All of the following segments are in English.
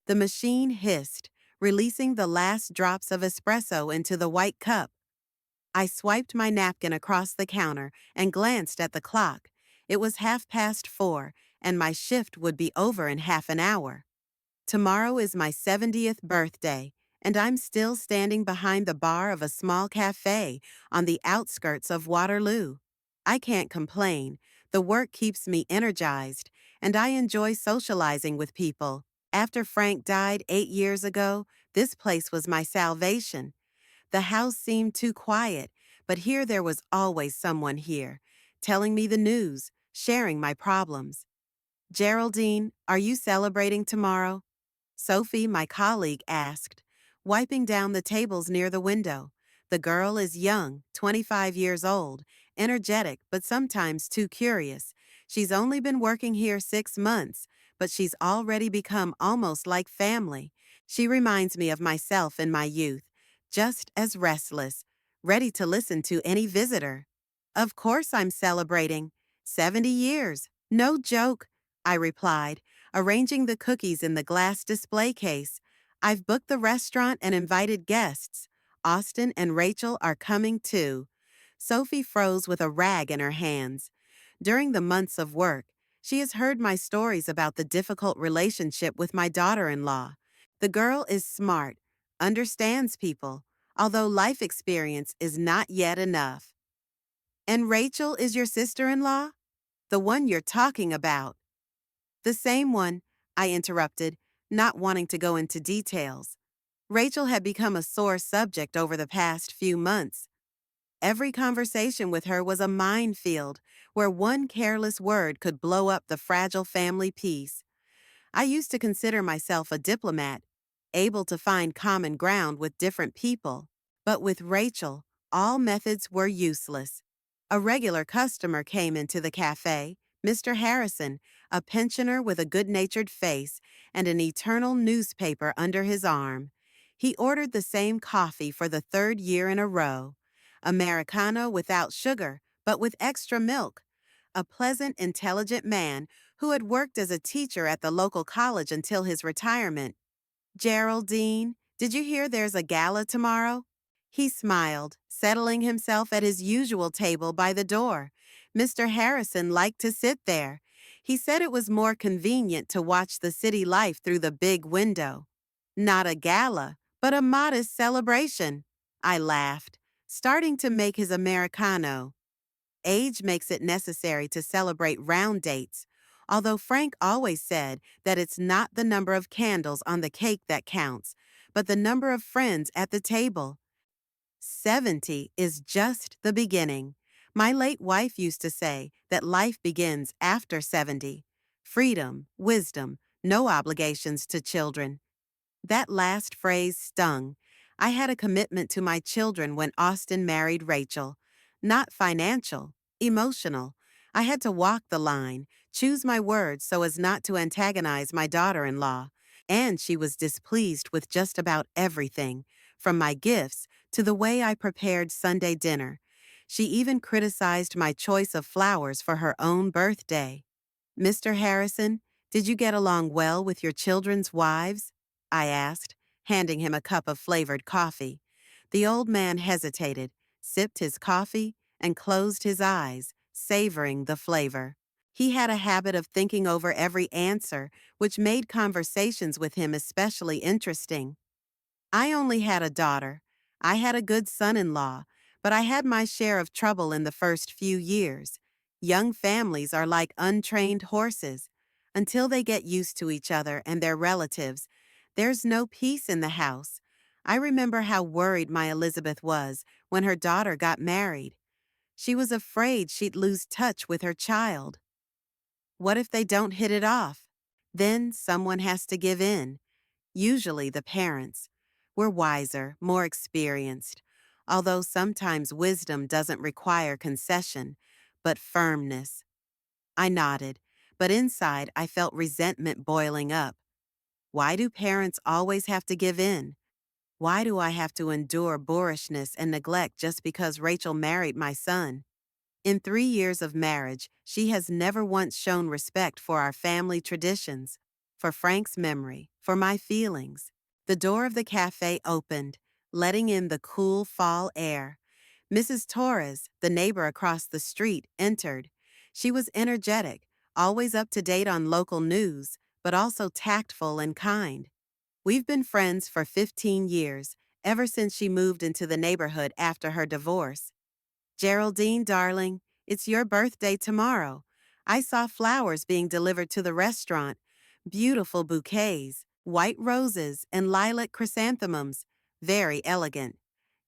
The machine hissed, releasing the last drops of espresso into the white cup. I swiped my napkin across the counter and glanced at the clock. It was 4:30, and my shift would be over in half an hour. Tomorrow is my 70th birthday, and I'm still standing behind the bar of a small cafe on the outskirts of Waterloo. I can't complain. The work keeps me energized, and I enjoy socializing with people. After Frank died 8 years ago, this place was my salvation. The house seemed too quiet, but here there was always someone here, telling me the news, sharing my problems. Geraldine, are you celebrating tomorrow? Sophie, my colleague, asked, wiping down the tables near the window. The girl is young, 25 years old, energetic, but sometimes too curious. She's only been working here 6 months, but she's already become almost like family. She reminds me of myself in my youth, just as restless, ready to listen to any visitor. Of course I'm celebrating. 70 years. No joke, I replied, arranging the cookies in the glass display case. I've booked the restaurant and invited guests. Austin and Rachel are coming too. Sophie froze with a rag in her hands. During the months of work, she has heard my stories about the difficult relationship with my daughter-in-law. The girl is smart, understands people, although life experience is not yet enough. And Rachel is your sister-in-law? The one you're talking about. The same one, I interrupted, not wanting to go into details. Rachel had become a sore subject over the past few months. Every conversation with her was a minefield where one careless word could blow up the fragile family peace. I used to consider myself a diplomat, able to find common ground with different people. But with Rachel, all methods were useless. A regular customer came into the cafe, Mr. Harrison, a pensioner with a good-natured face and an eternal newspaper under his arm. He ordered the same coffee for the third year in a row. Americano without sugar, but with extra milk. A pleasant, intelligent man who had worked as a teacher at the local college until his retirement. Geraldine, did you hear there's a gala tomorrow? He smiled, settling himself at his usual table by the door. Mr. Harrison liked to sit there. He said it was more convenient to watch the city life through the big window. Not a gala, but a modest celebration. I laughed, starting to make his Americano. Age makes it necessary to celebrate round dates, although Frank always said that it's not the number of candles on the cake that counts, but the number of friends at the table. 70 is just the beginning. My late wife used to say that life begins after 70. Freedom, wisdom, no obligations to children. That last phrase stung. I had a commitment to my children when Austin married Rachel. Not financial, emotional. I had to walk the line, choose my words so as not to antagonize my daughter-in-law. And she was displeased with just about everything, from my gifts to the way I prepared Sunday dinner. She even criticized my choice of flowers for her own birthday. Mr. Harrison, did you get along well with your children's wives? I asked, handing him a cup of flavored coffee. The old man hesitated, sipped his coffee, and closed his eyes, savoring the flavor. He had a habit of thinking over every answer, which made conversations with him especially interesting. I only had a daughter. I had a good son-in-law, but I had my share of trouble in the first few years. Young families are like untrained horses. Until they get used to each other and their relatives, there's no peace in the house. I remember how worried my Elizabeth was when her daughter got married. She was afraid she'd lose touch with her child. What if they don't hit it off? Then someone has to give in. Usually the parents. We're wiser, more experienced, although sometimes wisdom doesn't require concession, but firmness. I nodded, but inside I felt resentment boiling up. Why do parents always have to give in? Why do I have to endure boorishness and neglect just because Rachel married my son? In 3 years of marriage, she has never once shown respect for our family traditions. for Frank's memory, for my feelings. The door of the cafe opened, letting in the cool fall air. Mrs. Torres, the neighbor across the street, entered. She was energetic, always up to date on local news, but also tactful and kind. We've been friends for 15 years, ever since she moved into the neighborhood after her divorce. Geraldine, darling, it's your birthday tomorrow. I saw flowers being delivered to the restaurant. Beautiful bouquets, white roses, and lilac chrysanthemums. Very elegant.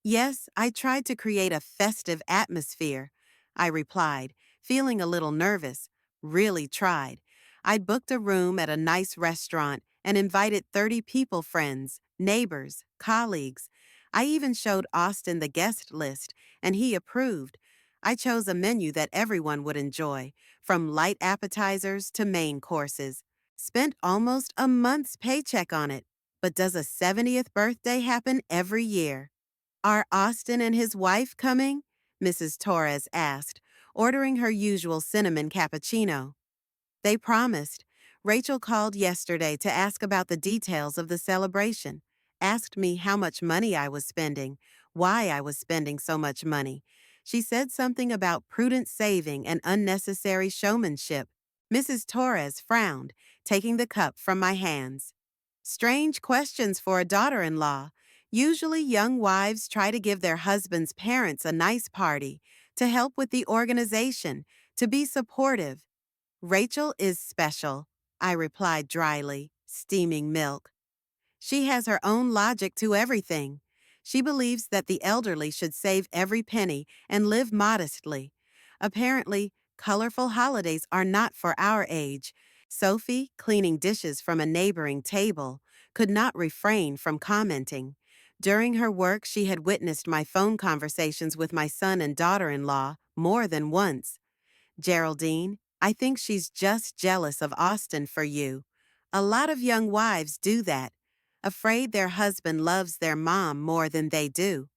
Yes, I tried to create a festive atmosphere, I replied, feeling a little nervous. Really tried. I'd booked a room at a nice restaurant and invited 30 people friends, neighbors, colleagues. I even showed Austin the guest list, and he approved. I chose a menu that everyone would enjoy, from light appetizers to main courses. Spent almost a month's paycheck on it. But does a 70th birthday happen every year? Are Austin and his wife coming? Mrs. Torres asked, ordering her usual cinnamon cappuccino. They promised. Rachel called yesterday to ask about the details of the celebration, asked me how much money I was spending, why I was spending so much money. She said something about prudent saving and unnecessary showmanship. Mrs. Torres frowned, taking the cup from my hands. Strange questions for a daughter-in-law. Usually young wives try to give their husband's parents a nice party, to help with the organization, to be supportive. Rachel is special, I replied dryly, steaming milk. She has her own logic to everything. She believes that the elderly should save every penny and live modestly. Apparently, colorful holidays are not for our age. Sophie, cleaning dishes from a neighboring table, could not refrain from commenting. During her work, she had witnessed my phone conversations with my son and daughter-in-law more than once. Geraldine, I think she's just jealous of Austin for you. A lot of young wives do that, afraid their husband loves their mom more than they do.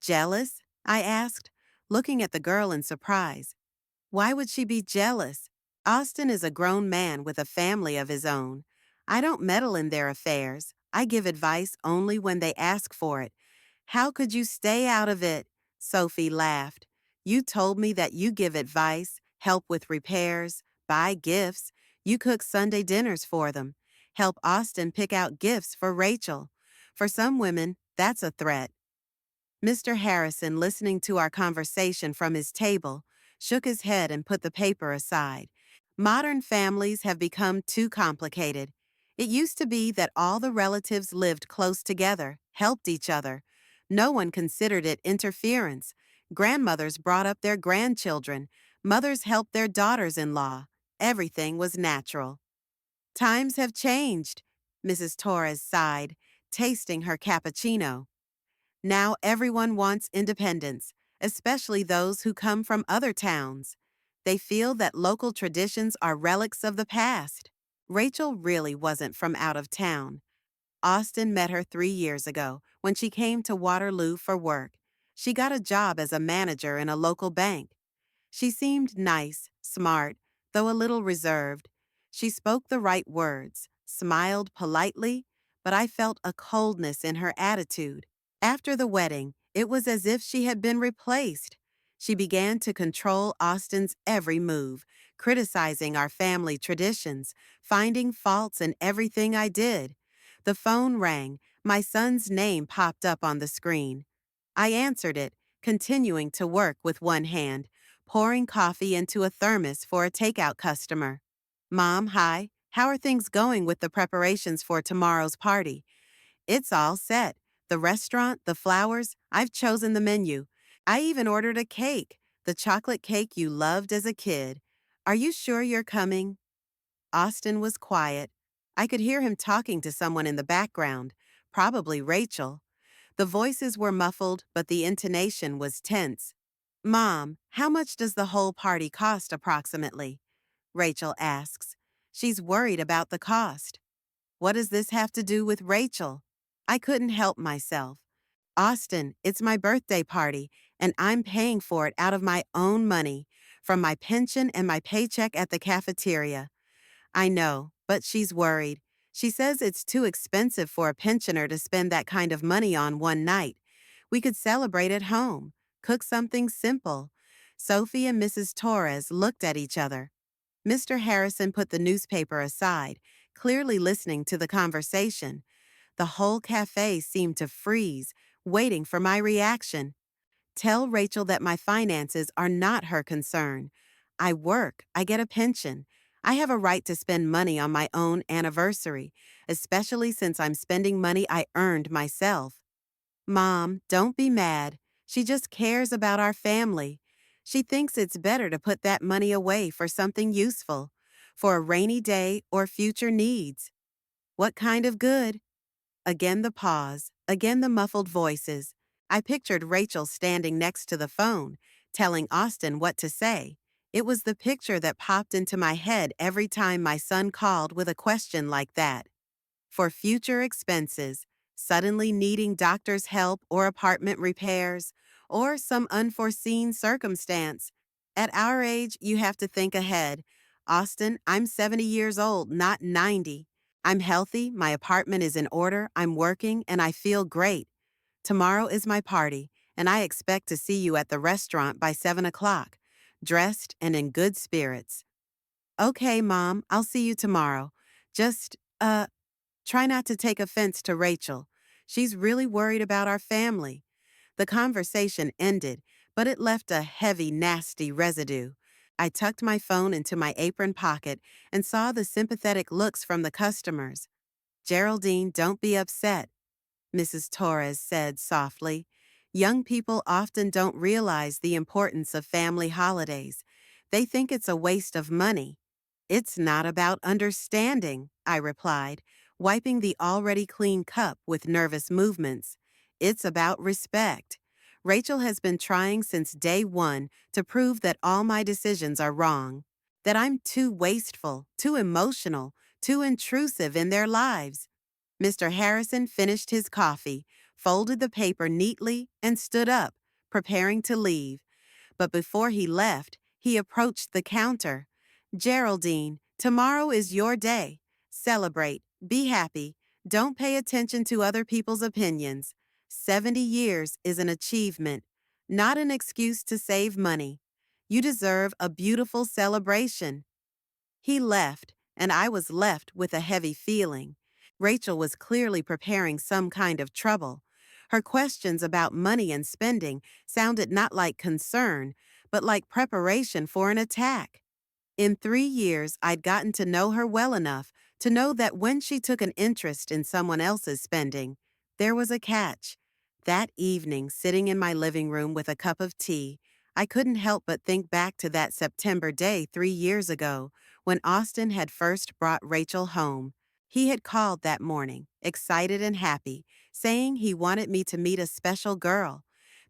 Jealous? I asked, looking at the girl in surprise. Why would she be jealous? Austin is a grown man with a family of his own. I don't meddle in their affairs. I give advice only when they ask for it. How could you stay out of it? Sophie laughed. You told me that you give advice, help with repairs, buy gifts. You cook Sunday dinners for them. Help Austin pick out gifts for Rachel. For some women, that's a threat. Mr. Harrison, listening to our conversation from his table, shook his head and put the paper aside. Modern families have become too complicated. It used to be that all the relatives lived close together, helped each other. No one considered it interference. Grandmothers brought up their grandchildren. Mothers helped their daughters-in-law. Everything was natural. Times have changed, Mrs. Torres sighed, tasting her cappuccino. Now everyone wants independence, especially those who come from other towns. They feel that local traditions are relics of the past. Rachel really wasn't from out of town. Austin met her 3 years ago when she came to Waterloo for work. She got a job as a manager in a local bank. She seemed nice, smart, though a little reserved. She spoke the right words, smiled politely, but I felt a coldness in her attitude. After the wedding, it was as if she had been replaced. She began to control Austin's every move, criticizing our family traditions, finding faults in everything I did. The phone rang. My son's name popped up on the screen. I answered it, continuing to work with one hand, pouring coffee into a thermos for a takeout customer. Mom, hi. How are things going with the preparations for tomorrow's party? It's all set. The restaurant, the flowers, I've chosen the menu. I even ordered a cake, the chocolate cake you loved as a kid. Are you sure you're coming? Austin was quiet. I could hear him talking to someone in the background, probably Rachel. The voices were muffled, but the intonation was tense. Mom, how much does the whole party cost approximately? Rachel asks. She's worried about the cost. What does this have to do with Rachel? I couldn't help myself. Austin, it's my birthday party, and I'm paying for it out of my own money, from my pension and my paycheck at the cafeteria. I know, But she's worried. She says it's too expensive for a pensioner to spend that kind of money on one night. We could celebrate at home, cook something simple. Sophie and Mrs. Torres looked at each other. Mr. Harrison put the newspaper aside, clearly listening to the conversation. The whole cafe seemed to freeze, waiting for my reaction. Tell Rachel that my finances are not her concern. I work, I get a pension. I have a right to spend money on my own anniversary, especially since I'm spending money I earned myself. Mom, don't be mad. She just cares about our family. She thinks it's better to put that money away for something useful, for a rainy day or future needs. What kind of good? Again the pause, again the muffled voices. I pictured Rachel standing next to the phone, telling Austin what to say. It was the picture that popped into my head every time my son called with a question like that. For future expenses, suddenly needing doctor's help or apartment repairs, or some unforeseen circumstance. At our age, you have to think ahead. Austin, I'm 70 years old, not 90. I'm healthy, my apartment is in order, I'm working, and I feel great. Tomorrow is my party, and I expect to see you at the restaurant by 7 o'clock, dressed and in good spirits. Okay, Mom, I'll see you tomorrow. Just, try not to take offense to Rachel. She's really worried about our family. The conversation ended, but it left a heavy, nasty residue. I tucked my phone into my apron pocket and saw the sympathetic looks from the customers. Geraldine, don't be upset, Mrs. Torres said softly. Young people often don't realize the importance of family holidays. They think it's a waste of money. It's not about understanding, I replied, wiping the already clean cup with nervous movements. It's about respect. Rachel has been trying since day one to prove that all my decisions are wrong, that I'm too wasteful, too emotional, too intrusive in their lives. Mr. Harrison finished his coffee, folded the paper neatly, and stood up, preparing to leave. But before he left, he approached the counter. Geraldine, tomorrow is your day. Celebrate, be happy, don't pay attention to other people's opinions. 70 years is an achievement, not an excuse to save money. You deserve a beautiful celebration. He left, and I was left with a heavy feeling. Rachel was clearly preparing some kind of trouble. Her questions about money and spending sounded not like concern, but like preparation for an attack. In 3 years, I'd gotten to know her well enough to know that when she took an interest in someone else's spending, there was a catch. That evening, sitting in my living room with a cup of tea, I couldn't help but think back to that September day 3 years ago when Austin had first brought Rachel home. He had called that morning, excited and happy, saying he wanted me to meet a special girl.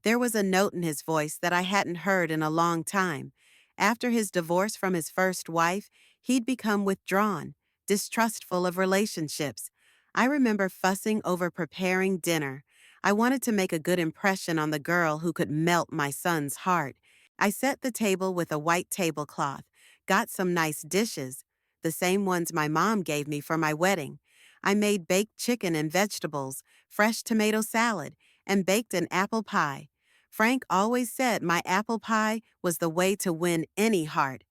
There was a note in his voice that I hadn't heard in a long time. After his divorce from his first wife, he'd become withdrawn, distrustful of relationships. I remember fussing over preparing dinner. I wanted to make a good impression on the girl who could melt my son's heart. I set the table with a white tablecloth, got some nice dishes, the same ones my mom gave me for my wedding. I made baked chicken and vegetables, fresh tomato salad, and baked an apple pie. Frank always said my apple pie was the way to win any heart.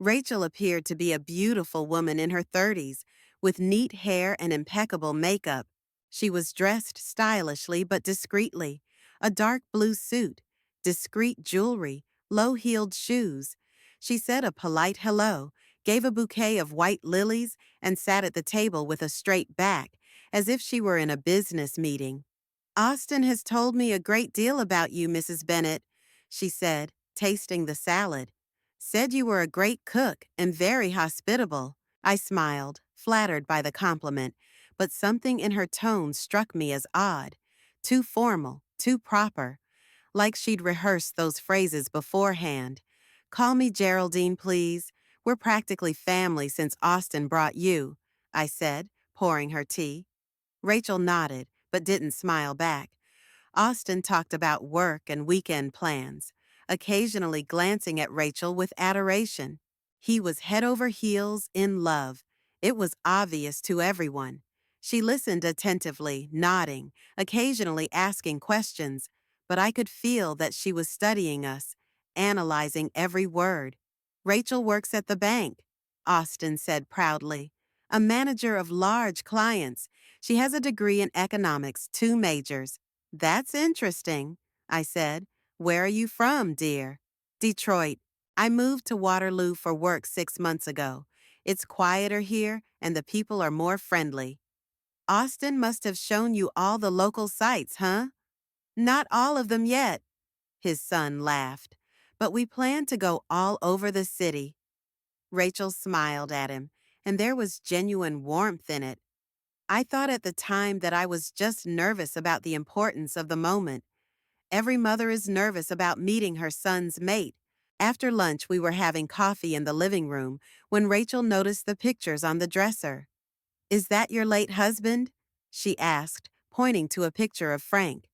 Rachel appeared to be a beautiful woman in her 30s, with neat hair and impeccable makeup. She was dressed stylishly but discreetly, a dark blue suit, discreet jewelry, low-heeled shoes. She said a polite hello, gave a bouquet of white lilies, and sat at the table with a straight back, as if she were in a business meeting. Austin has told me a great deal about you, Mrs. Bennet, she said, tasting the salad. Said you were a great cook and very hospitable. I smiled, flattered by the compliment, but something in her tone struck me as odd. Too formal, too proper, like she'd rehearsed those phrases beforehand. Call me Geraldine, please. We're practically family since Austin brought you, I said, pouring her tea. Rachel nodded, but didn't smile back. Austin talked about work and weekend plans, occasionally glancing at Rachel with adoration. He was head over heels in love. It was obvious to everyone. She listened attentively, nodding, occasionally asking questions, but I could feel that she was studying us, analyzing every word. Rachel works at the bank, Austin said proudly. A manager of large clients. She has a degree in economics, 2 majors. That's interesting, I said. Where are you from, dear? Detroit. I moved to Waterloo for work 6 months ago. It's quieter here, and the people are more friendly. Austin must have shown you all the local sights, huh? Not all of them yet, his son laughed. But we plan to go all over the city. Rachel smiled at him, and there was genuine warmth in it. I thought at the time that I was just nervous about the importance of the moment. Every mother is nervous about meeting her son's mate. After lunch, we were having coffee in the living room when Rachel noticed the pictures on the dresser. Is that your late husband? She asked, pointing to a picture of Frank.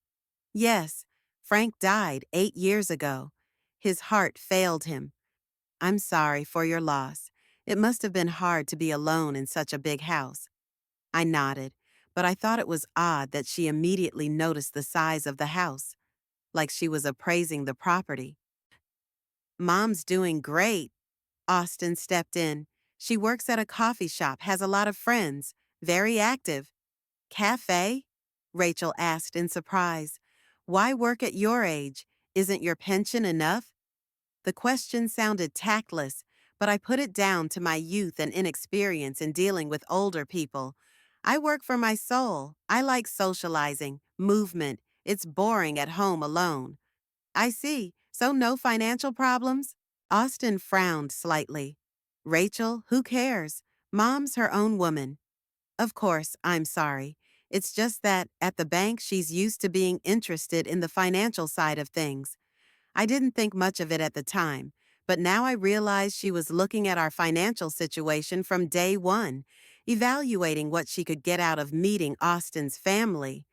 Yes, Frank died 8 years ago. His heart failed him. I'm sorry for your loss. It must have been hard to be alone in such a big house. I nodded, but I thought it was odd that she immediately noticed the size of the house, like she was appraising the property. Mom's doing great. Austin stepped in. She works at a coffee shop, has a lot of friends, very active. Cafe? Rachel asked in surprise. Why work at your age? Isn't your pension enough? The question sounded tactless, but I put it down to my youth and inexperience in dealing with older people. I work for my soul. I like socializing, movement. It's boring at home alone. I see. So no financial problems? Austin frowned slightly. Rachel, who cares? Mom's her own woman. Of course, I'm sorry. It's just that, at the bank, she's used to being interested in the financial side of things. I didn't think much of it at the time, but now I realize she was looking at our financial situation from day one, evaluating what she could get out of meeting Austin's family.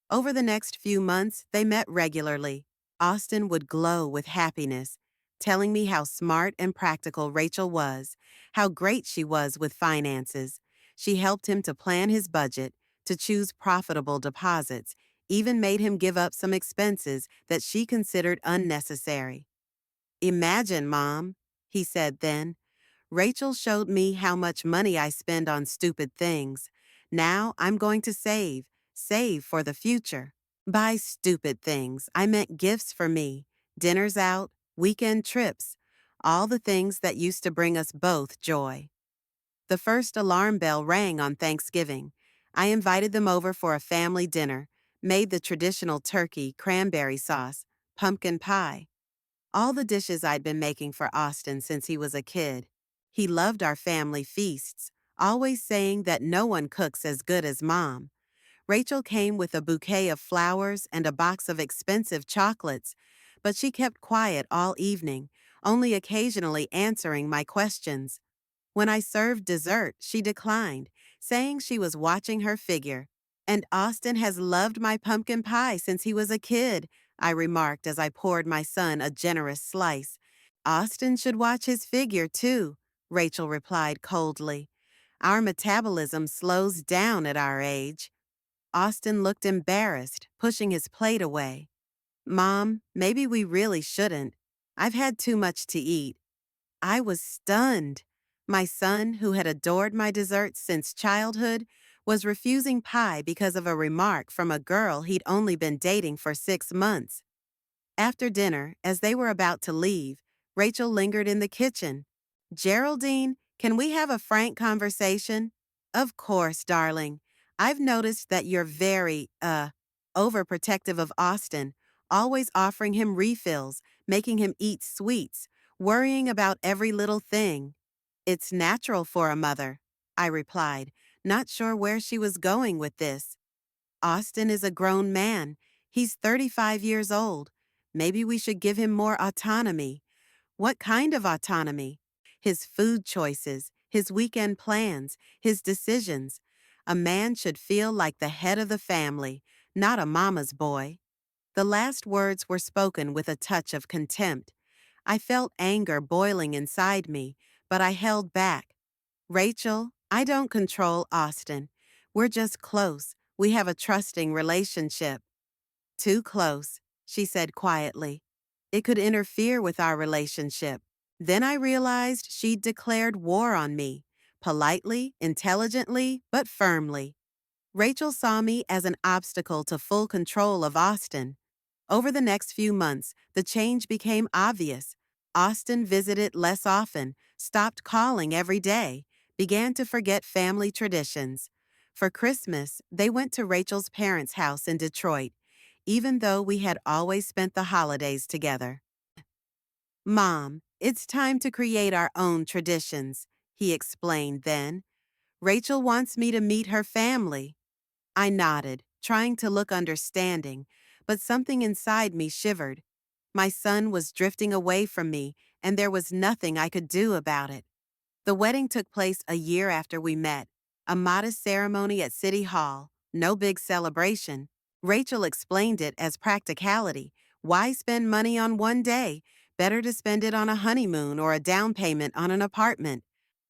Over the next few months, they met regularly. Austin would glow with happiness, telling me how smart and practical Rachel was, how great she was with finances. She helped him to plan his budget, to choose profitable deposits, even made him give up some expenses that she considered unnecessary. Imagine, Mom, he said then. Rachel showed me how much money I spend on stupid things. Now I'm going to save for the future. By stupid things, I meant gifts for me, dinners out, weekend trips, all the things that used to bring us both joy. The first alarm bell rang on Thanksgiving. I invited them over for a family dinner, made the traditional turkey, cranberry sauce, pumpkin pie, all the dishes I'd been making for Austin since he was a kid. He loved our family feasts, always saying that no one cooks as good as Mom. Rachel came with a bouquet of flowers and a box of expensive chocolates, but she kept quiet all evening, only occasionally answering my questions. When I served dessert, she declined, saying she was watching her figure. And Austin has loved my pumpkin pie since he was a kid, I remarked as I poured my son a generous slice. Austin should watch his figure, too, Rachel replied coldly. Our metabolism slows down at our age. Austin looked embarrassed, pushing his plate away. Mom, maybe we really shouldn't. I've had too much to eat. I was stunned. My son, who had adored my desserts since childhood, was refusing pie because of a remark from a girl he'd only been dating for 6 months. After dinner, as they were about to leave, Rachel lingered in the kitchen. Geraldine, can we have a frank conversation? Of course, darling. I've noticed that you're very, overprotective of Austin, always offering him refills, making him eat sweets, worrying about every little thing. It's natural for a mother, I replied, not sure where she was going with this. Austin is a grown man. He's 35 years old. Maybe we should give him more autonomy. What kind of autonomy? His food choices, his weekend plans, his decisions. A man should feel like the head of the family, not a mama's boy. The last words were spoken with a touch of contempt. I felt anger boiling inside me, but I held back. Rachel, I don't control Austin. We're just close. We have a trusting relationship. Too close, she said quietly. It could interfere with our relationship. Then I realized she'd declared war on me, politely, intelligently, but firmly. Rachel saw me as an obstacle to full control of Austin. Over the next few months, the change became obvious. Austin visited less often, stopped calling every day, began to forget family traditions. For Christmas, they went to Rachel's parents' house in Detroit, even though we had always spent the holidays together. Mom, it's time to create our own traditions, he explained then. Rachel wants me to meet her family. I nodded, trying to look understanding, but something inside me shivered. My son was drifting away from me, and there was nothing I could do about it. The wedding took place a year after we met, a modest ceremony at City Hall, no big celebration. Rachel explained it as practicality. Why spend money on one day? Better to spend it on a honeymoon or a down payment on an apartment.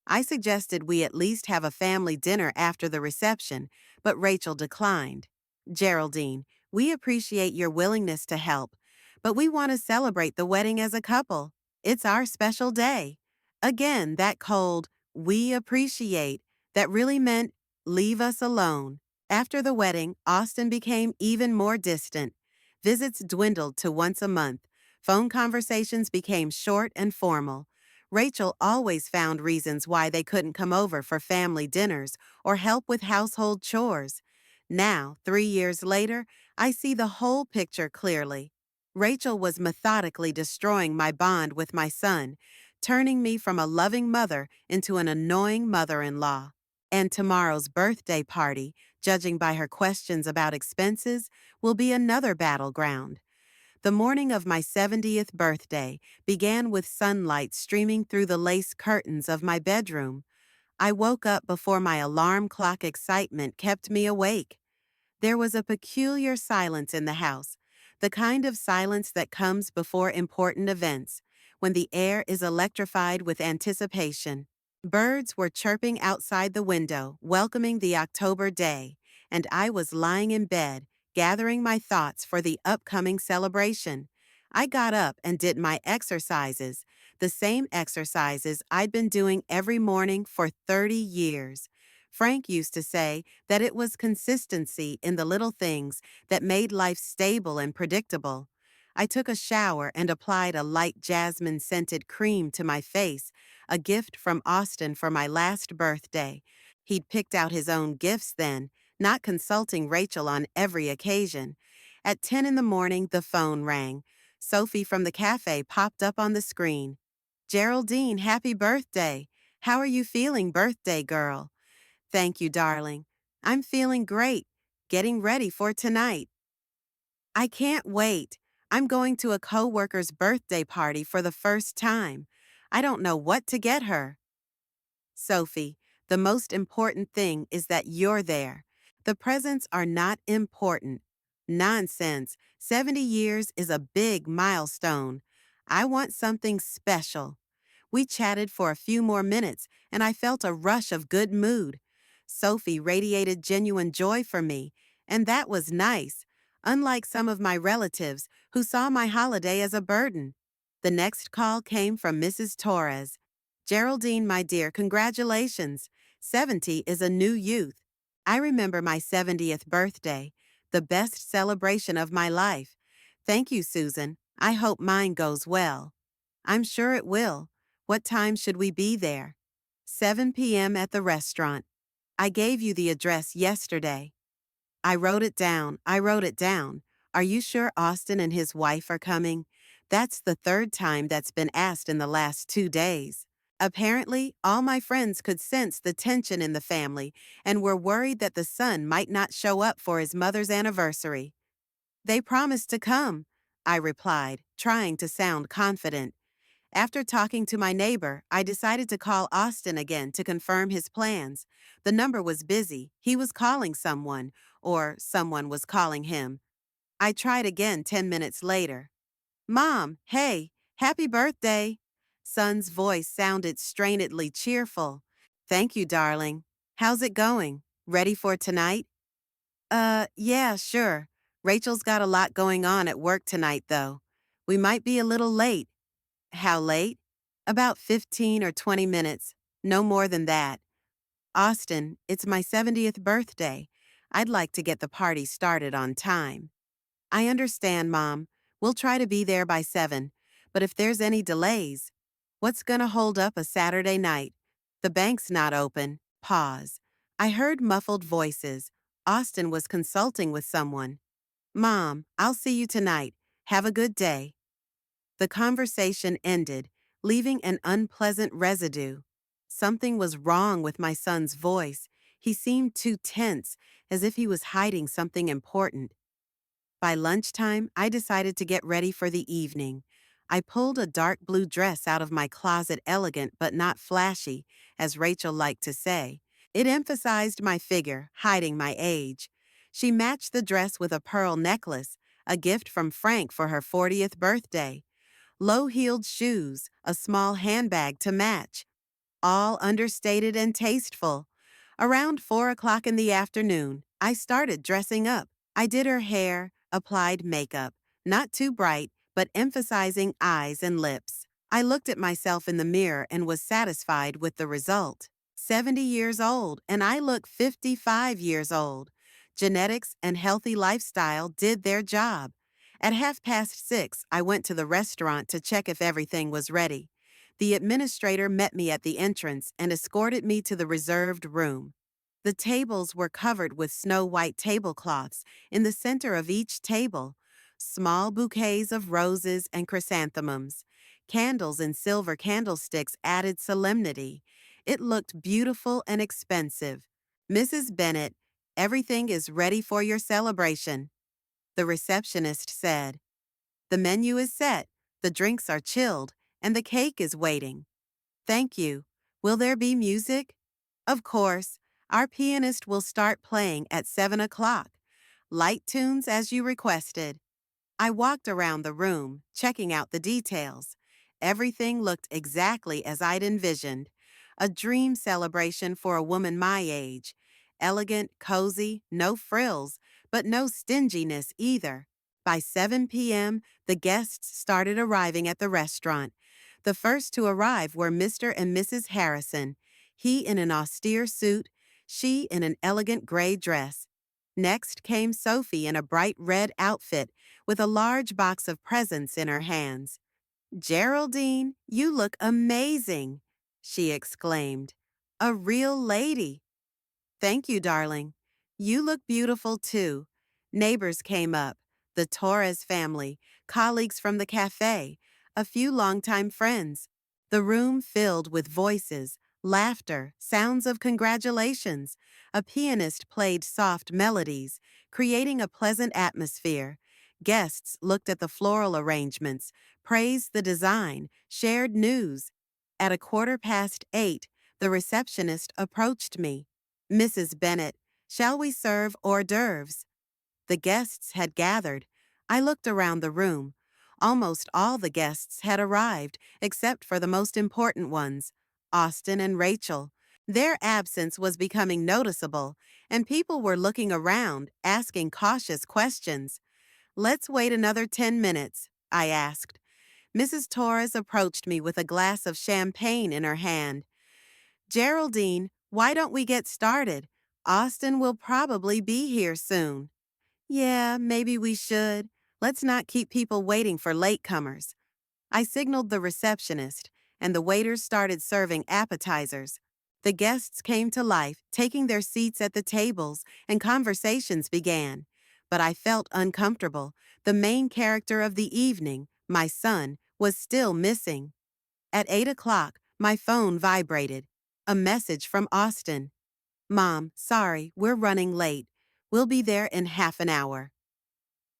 I suggested we at least have a family dinner after the reception, but Rachel declined. Geraldine, we appreciate your willingness to help, but we want to celebrate the wedding as a couple. It's our special day. Again, that cold, we appreciate, that really meant leave us alone. After the wedding, Austin became even more distant. Visits dwindled to once a month. Phone conversations became short and formal. Rachel always found reasons why they couldn't come over for family dinners or help with household chores. Now, 3 years later, I see the whole picture clearly. Rachel was methodically destroying my bond with my son, turning me from a loving mother into an annoying mother-in-law. And tomorrow's birthday party, judging by her questions about expenses, will be another battleground. The morning of my 70th birthday began with sunlight streaming through the lace curtains of my bedroom. I woke up before my alarm clock excitement kept me awake. There was a peculiar silence in the house, the kind of silence that comes before important events, when the air is electrified with anticipation. Birds were chirping outside the window, welcoming the October day, and I was lying in bed, gathering my thoughts for the upcoming celebration. I got up and did my exercises, the same exercises I'd been doing every morning for 30 years. Frank used to say that it was consistency in the little things that made life stable and predictable. I took a shower and applied a light jasmine-scented cream to my face, a gift from Austin for my last birthday. He'd picked out his own gifts then, not consulting Rachel on every occasion. At 10 in the morning, the phone rang. Sophie from the cafe popped up on the screen. Geraldine, happy birthday. How are you feeling, birthday girl? Thank you, darling. I'm feeling great. Getting ready for tonight. I can't wait. I'm going to a coworker's birthday party for the first time. I don't know what to get her. Sophie, the most important thing is that you're there. The presents are not important. Nonsense. 70 years is a big milestone. I want something special. We chatted for a few more minutes, and I felt a rush of good mood. Sophie radiated genuine joy for me, and that was nice, unlike some of my relatives who saw my holiday as a burden. The next call came from Mrs. Torres. Geraldine, my dear, congratulations. 70 is a new youth. I remember my 70th birthday, the best celebration of my life. Thank you, Susan. I hope mine goes well. I'm sure it will. What time should we be there? 7 p.m. at the restaurant. I gave you the address yesterday. I wrote it down. Are you sure Austin and his wife are coming? That's the third time that's been asked in the last 2 days. Apparently, all my friends could sense the tension in the family and were worried that the son might not show up for his mother's anniversary. They promised to come, I replied, trying to sound confident. After talking to my neighbor, I decided to call Austin again to confirm his plans. The number was busy. He was calling someone, or someone was calling him. I tried again 10 minutes later. Mom, hey, happy birthday. Son's voice sounded strainedly cheerful. Thank you, darling. How's it going? Ready for tonight? Yeah, sure. Rachel's got a lot going on at work tonight, though. We might be a little late. How late? About 15 or 20 minutes. No more than that. Austin, it's my 70th birthday. I'd like to get the party started on time. I understand, Mom. We'll try to be there by 7. But if there's any delays, what's gonna hold up a Saturday night? The bank's not open. Pause. I heard muffled voices. Austin was consulting with someone. Mom, I'll see you tonight. Have a good day. The conversation ended, leaving an unpleasant residue. Something was wrong with my son's voice. He seemed too tense, as if he was hiding something important. By lunchtime, I decided to get ready for the evening. I pulled a dark blue dress out of my closet, elegant but not flashy, as Rachel liked to say. It emphasized my figure, hiding my age. She matched the dress with a pearl necklace, a gift from Frank for her 40th birthday. Low-heeled shoes, a small handbag to match, all understated and tasteful. Around 4 o'clock in the afternoon, I started dressing up. I did her hair, applied makeup, not too bright, but emphasizing eyes and lips. I looked at myself in the mirror and was satisfied with the result. 70 years old, and I look 55 years old. Genetics and healthy lifestyle did their job. At 6:30, I went to the restaurant to check if everything was ready. The administrator met me at the entrance and escorted me to the reserved room. The tables were covered with snow-white tablecloths. In the center of each table, small bouquets of roses and chrysanthemums. Candles in silver candlesticks added solemnity. It looked beautiful and expensive. Mrs. Bennett, everything is ready for your celebration, the receptionist said. The menu is set, the drinks are chilled, and the cake is waiting. Thank you. Will there be music? Of course. Our pianist will start playing at 7 o'clock. Light tunes as you requested. I walked around the room, checking out the details. Everything looked exactly as I'd envisioned. A dream celebration for a woman my age. Elegant, cozy, no frills, but no stinginess either. By 7 p.m., the guests started arriving at the restaurant. The first to arrive were Mr. and Mrs. Harrison, he in an austere suit, she in an elegant gray dress. Next came Sophie in a bright red outfit with a large box of presents in her hands. Geraldine, you look amazing, she exclaimed. A real lady. Thank you, darling. You look beautiful, too. Neighbors came up, the Torres family, colleagues from the cafe, a few longtime friends. The room filled with voices, laughter, sounds of congratulations. A pianist played soft melodies, creating a pleasant atmosphere. Guests looked at the floral arrangements, praised the design, shared news. At 8:15, the receptionist approached me. Mrs. Bennett, shall we serve hors d'oeuvres? The guests had gathered. I looked around the room. Almost all the guests had arrived, except for the most important ones, Austin and Rachel. Their absence was becoming noticeable, and people were looking around, asking cautious questions. Let's wait another 10 minutes, I asked. Mrs. Torres approached me with a glass of champagne in her hand. Geraldine, why don't we get started? Austin will probably be here soon. Yeah, maybe we should. Let's not keep people waiting for latecomers. I signaled the receptionist, and the waiters started serving appetizers. The guests came to life, taking their seats at the tables, and conversations began. But I felt uncomfortable. The main character of the evening, my son, was still missing. At 8 o'clock, my phone vibrated. A message from Austin. Mom, sorry, we're running late. We'll be there in half an hour.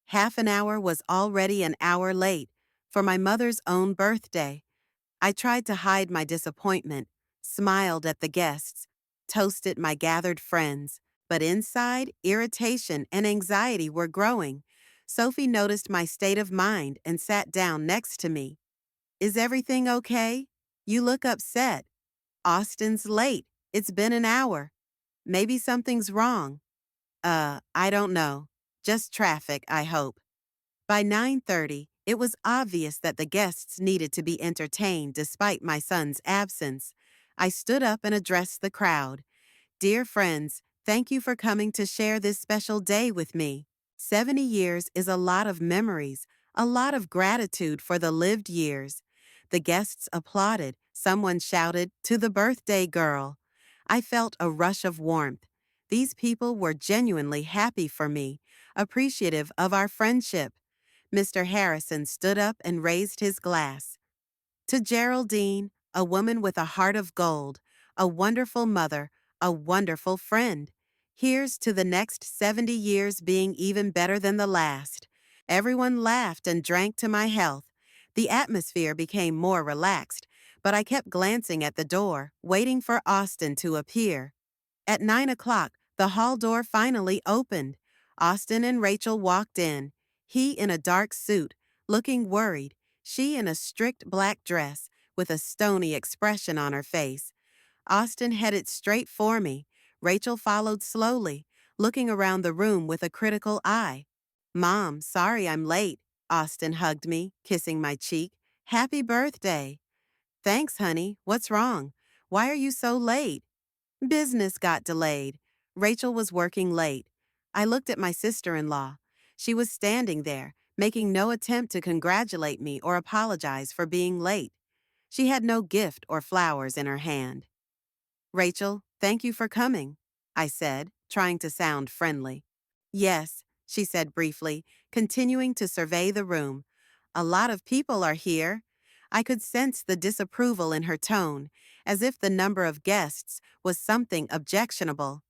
Half an hour was already an hour late, for my mother's own birthday. I tried to hide my disappointment, smiled at the guests, toasted my gathered friends, but inside, irritation and anxiety were growing. Sophie noticed my state of mind and sat down next to me. Is everything okay? You look upset. Austin's late. It's been an hour. Maybe something's wrong. I don't know. Just traffic, I hope. By 9:30, it was obvious that the guests needed to be entertained despite my son's absence. I stood up and addressed the crowd. Dear friends, thank you for coming to share this special day with me. 70 years is a lot of memories, a lot of gratitude for the lived years. The guests applauded. Someone shouted, "To the birthday girl." I felt a rush of warmth. These people were genuinely happy for me, appreciative of our friendship. Mr. Harrison stood up and raised his glass. To Geraldine, a woman with a heart of gold, a wonderful mother, a wonderful friend. Here's to the next 70 years being even better than the last. Everyone laughed and drank to my health. The atmosphere became more relaxed, but I kept glancing at the door, waiting for Austin to appear. At 9 o'clock, the hall door finally opened. Austin and Rachel walked in, he in a dark suit, looking worried, she in a strict black dress, with a stony expression on her face. Austin headed straight for me. Rachel followed slowly, looking around the room with a critical eye. "Mom, sorry I'm late." Austin hugged me, kissing my cheek. "Happy birthday." "Thanks, honey. What's wrong? Why are you so late?" Business got delayed. Rachel was working late. I looked at my sister-in-law. She was standing there, making no attempt to congratulate me or apologize for being late. She had no gift or flowers in her hand. "Rachel, thank you for coming," I said, trying to sound friendly. "Yes," she said briefly, continuing to survey the room. "A lot of people are here." I could sense the disapproval in her tone, as if the number of guests was something objectionable.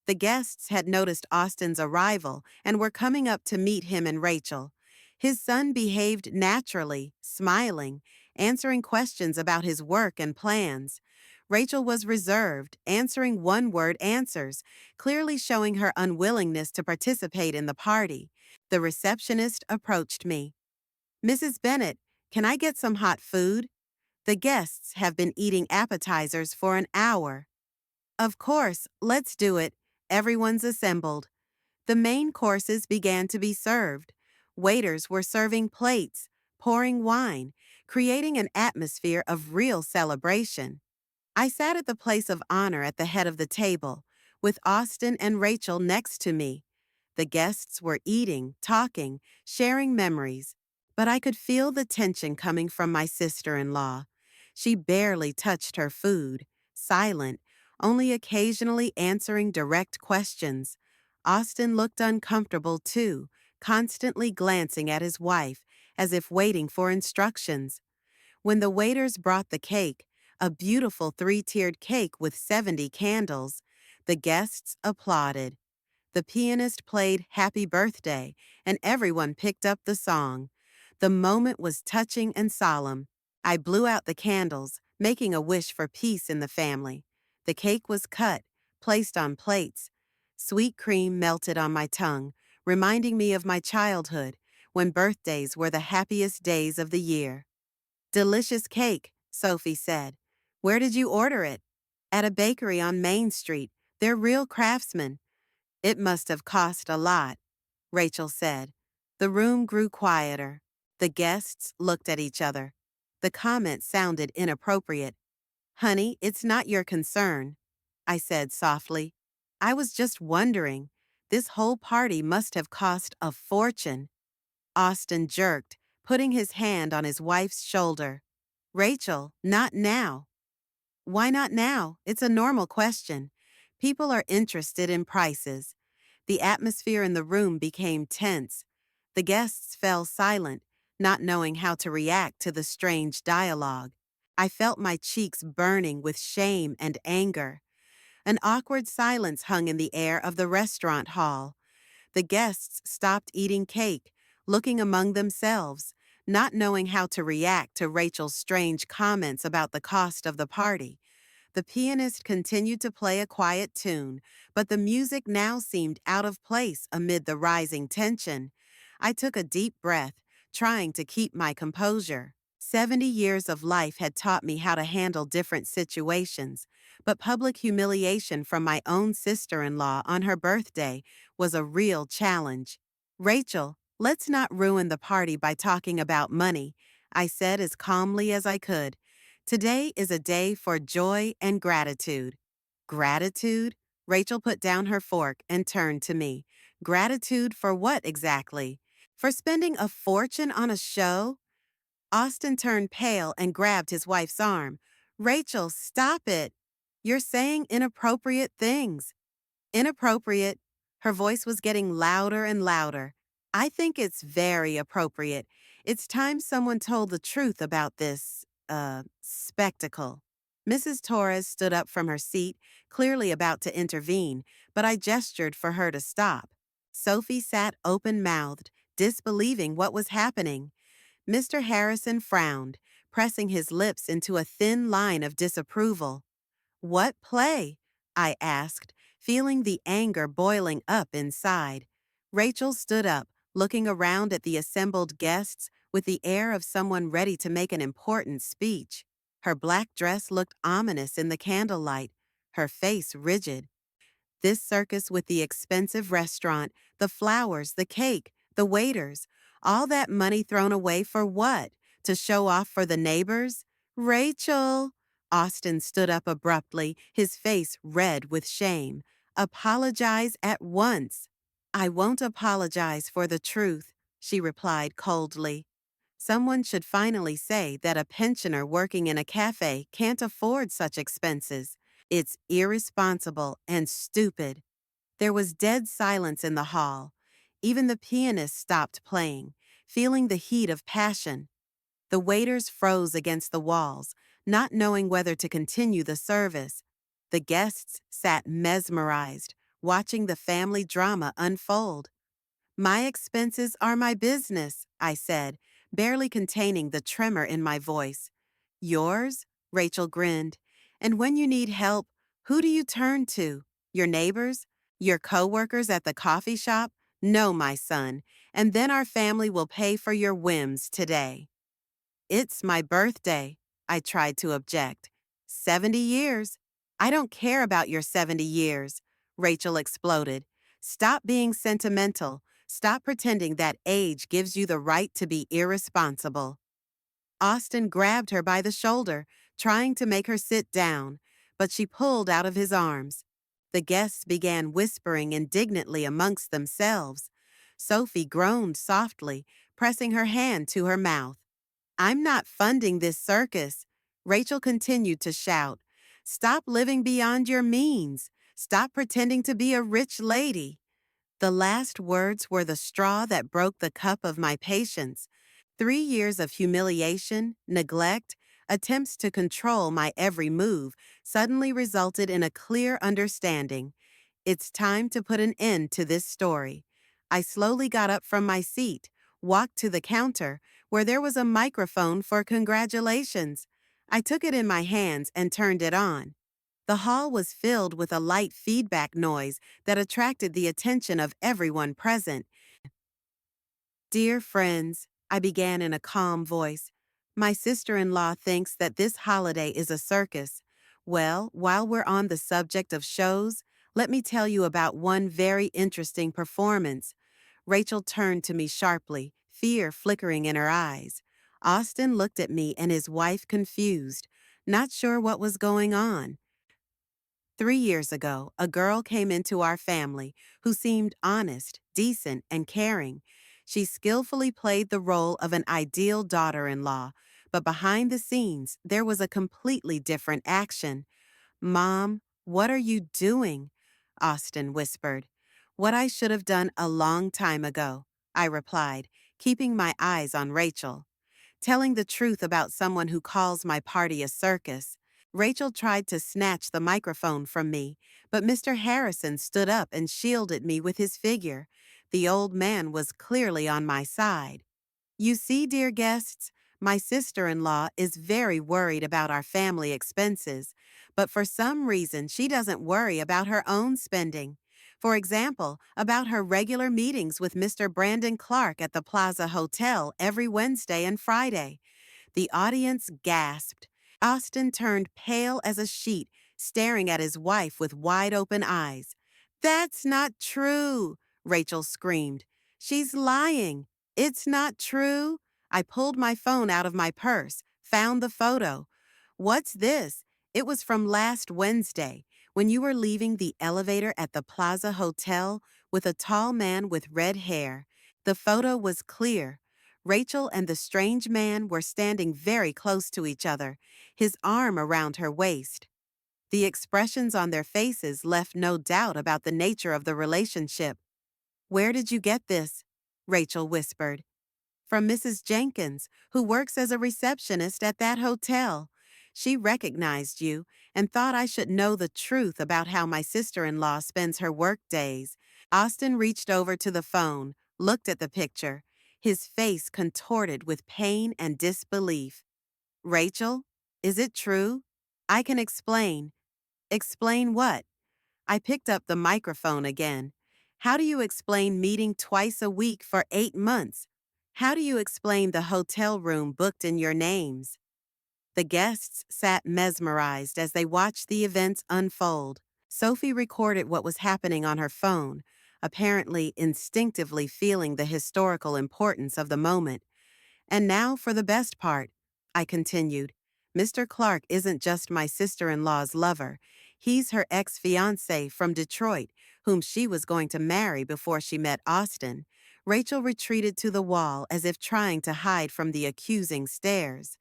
The guests had noticed Austin's arrival and were coming up to meet him and Rachel. His son behaved naturally, smiling, answering questions about his work and plans. Rachel was reserved, answering one-word answers, clearly showing her unwillingness to participate in the party. The receptionist approached me. "Mrs. Bennett, can I get some hot food? The guests have been eating appetizers for an hour." "Of course, let's do it." Everyone's assembled. The main courses began to be served. Waiters were serving plates, pouring wine, creating an atmosphere of real celebration. I sat at the place of honor at the head of the table, with Austin and Rachel next to me. The guests were eating, talking, sharing memories, but I could feel the tension coming from my sister-in-law. She barely touched her food, silent, only occasionally answering direct questions. Austin looked uncomfortable too, constantly glancing at his wife, as if waiting for instructions. When the waiters brought the cake, a beautiful three-tiered cake with 70 candles, the guests applauded. The pianist played Happy Birthday, and everyone picked up the song. The moment was touching and solemn. I blew out the candles, making a wish for peace in the family. The cake was cut, placed on plates. Sweet cream melted on my tongue, reminding me of my childhood, when birthdays were the happiest days of the year. "Delicious cake," Sophie said. "Where did you order it?" "At a bakery on Main Street. They're real craftsmen." "It must have cost a lot," Rachel said. The room grew quieter. The guests looked at each other. The comment sounded inappropriate. "Honey, it's not your concern," I said softly. "I was just wondering. This whole party must have cost a fortune." Austin jerked, putting his hand on his wife's shoulder. "Rachel, not now." "Why not now? It's a normal question. People are interested in prices." The atmosphere in the room became tense. The guests fell silent, not knowing how to react to the strange dialogue. I felt my cheeks burning with shame and anger. An awkward silence hung in the air of the restaurant hall. The guests stopped eating cake, looking among themselves, not knowing how to react to Rachel's strange comments about the cost of the party. The pianist continued to play a quiet tune, but the music now seemed out of place amid the rising tension. I took a deep breath, trying to keep my composure. 70 years of life had taught me how to handle different situations, but public humiliation from my own sister in law on her birthday was a real challenge. Rachel, let's not ruin the party by talking about money, I said as calmly as I could. Today is a day for joy and gratitude. Gratitude? Rachel put down her fork and turned to me. Gratitude for what exactly? For spending a fortune on a show? Austin turned pale and grabbed his wife's arm. Rachel, stop it. You're saying inappropriate things. Inappropriate. Her voice was getting louder and louder. I think it's very appropriate. It's time someone told the truth about this, spectacle. Mrs. Torres stood up from her seat, clearly about to intervene, but I gestured for her to stop. Sophie sat open-mouthed, disbelieving what was happening. Mr. Harrison frowned, pressing his lips into a thin line of disapproval. What play? I asked, feeling the anger boiling up inside. Rachel stood up, looking around at the assembled guests with the air of someone ready to make an important speech. Her black dress looked ominous in the candlelight, her face rigid. This circus with the expensive restaurant, the flowers, the cake, the waiters, all that money thrown away for what? To show off for the neighbors? Rachel! Austin stood up abruptly, his face red with shame. Apologize at once. I won't apologize for the truth, she replied coldly. Someone should finally say that a pensioner working in a cafe can't afford such expenses. It's irresponsible and stupid. There was dead silence in the hall. Even the pianist stopped playing, feeling the heat of passion. The waiters froze against the walls, not knowing whether to continue the service. The guests sat mesmerized, watching the family drama unfold. My expenses are my business, I said, barely containing the tremor in my voice. Yours? Rachel grinned. And when you need help, who do you turn to? Your neighbors? Your coworkers at the coffee shop? No, my son, and then our family will pay for your whims today. It's my birthday, I tried to object. 70 years. I don't care about your 70 years, Rachel exploded. Stop being sentimental. Stop pretending that age gives you the right to be irresponsible. Austin grabbed her by the shoulder, trying to make her sit down, but she pulled out of his arms. The guests began whispering indignantly amongst themselves. Sophie groaned softly, pressing her hand to her mouth. I'm not funding this circus, Rachel continued to shout. Stop living beyond your means. Stop pretending to be a rich lady. The last words were the straw that broke the cup of my patience. 3 years of humiliation, neglect, attempts to control my every move suddenly resulted in a clear understanding. It's time to put an end to this story. I slowly got up from my seat, walked to the counter, where there was a microphone for congratulations. I took it in my hands and turned it on. The hall was filled with a light feedback noise that attracted the attention of everyone present. Dear friends, I began in a calm voice, my sister-in-law thinks that this holiday is a circus. Well, while we're on the subject of shows, let me tell you about one very interesting performance. Rachel turned to me sharply, fear flickering in her eyes. Austin looked at me and his wife confused, not sure what was going on. 3 years ago, a girl came into our family who seemed honest, decent, and caring. She skillfully played the role of an ideal daughter-in-law, but behind the scenes, there was a completely different action. Mom, what are you doing? Austin whispered. What I should have done a long time ago, I replied, keeping my eyes on Rachel. Telling the truth about someone who calls my party a circus. Rachel tried to snatch the microphone from me, but Mr. Harrison stood up and shielded me with his figure. The old man was clearly on my side. You see, dear guests, my sister-in-law is very worried about our family expenses, but for some reason she doesn't worry about her own spending. For example, about her regular meetings with Mr. Brandon Clark at the Plaza Hotel every Wednesday and Friday. The audience gasped. Austin turned pale as a sheet, staring at his wife with wide open eyes. "That's not true," Rachel screamed. "She's lying. It's not true." I pulled my phone out of my purse, found the photo. "What's this?" It was from last Wednesday, when you were leaving the elevator at the Plaza Hotel with a tall man with red hair. The photo was clear. Rachel and the strange man were standing very close to each other, his arm around her waist. The expressions on their faces left no doubt about the nature of the relationship. "Where did you get this?" Rachel whispered. "From Mrs. Jenkins, who works as a receptionist at that hotel. She recognized you and thought I should know the truth about how my sister-in-law spends her work days." Austin reached over to the phone, looked at the picture, his face contorted with pain and disbelief. "Rachel, is it true? I can explain." "Explain what?" I picked up the microphone again. "How do you explain meeting twice a week for 8 months? How do you explain the hotel room booked in your names?" The guests sat mesmerized as they watched the events unfold. Sophie recorded what was happening on her phone, apparently instinctively feeling the historical importance of the moment. "And now for the best part," I continued. "Mr. Clark isn't just my sister-in-law's lover. He's her ex-fiancé from Detroit, whom she was going to marry before she met Austin." Rachel retreated to the wall as if trying to hide from the accusing stares.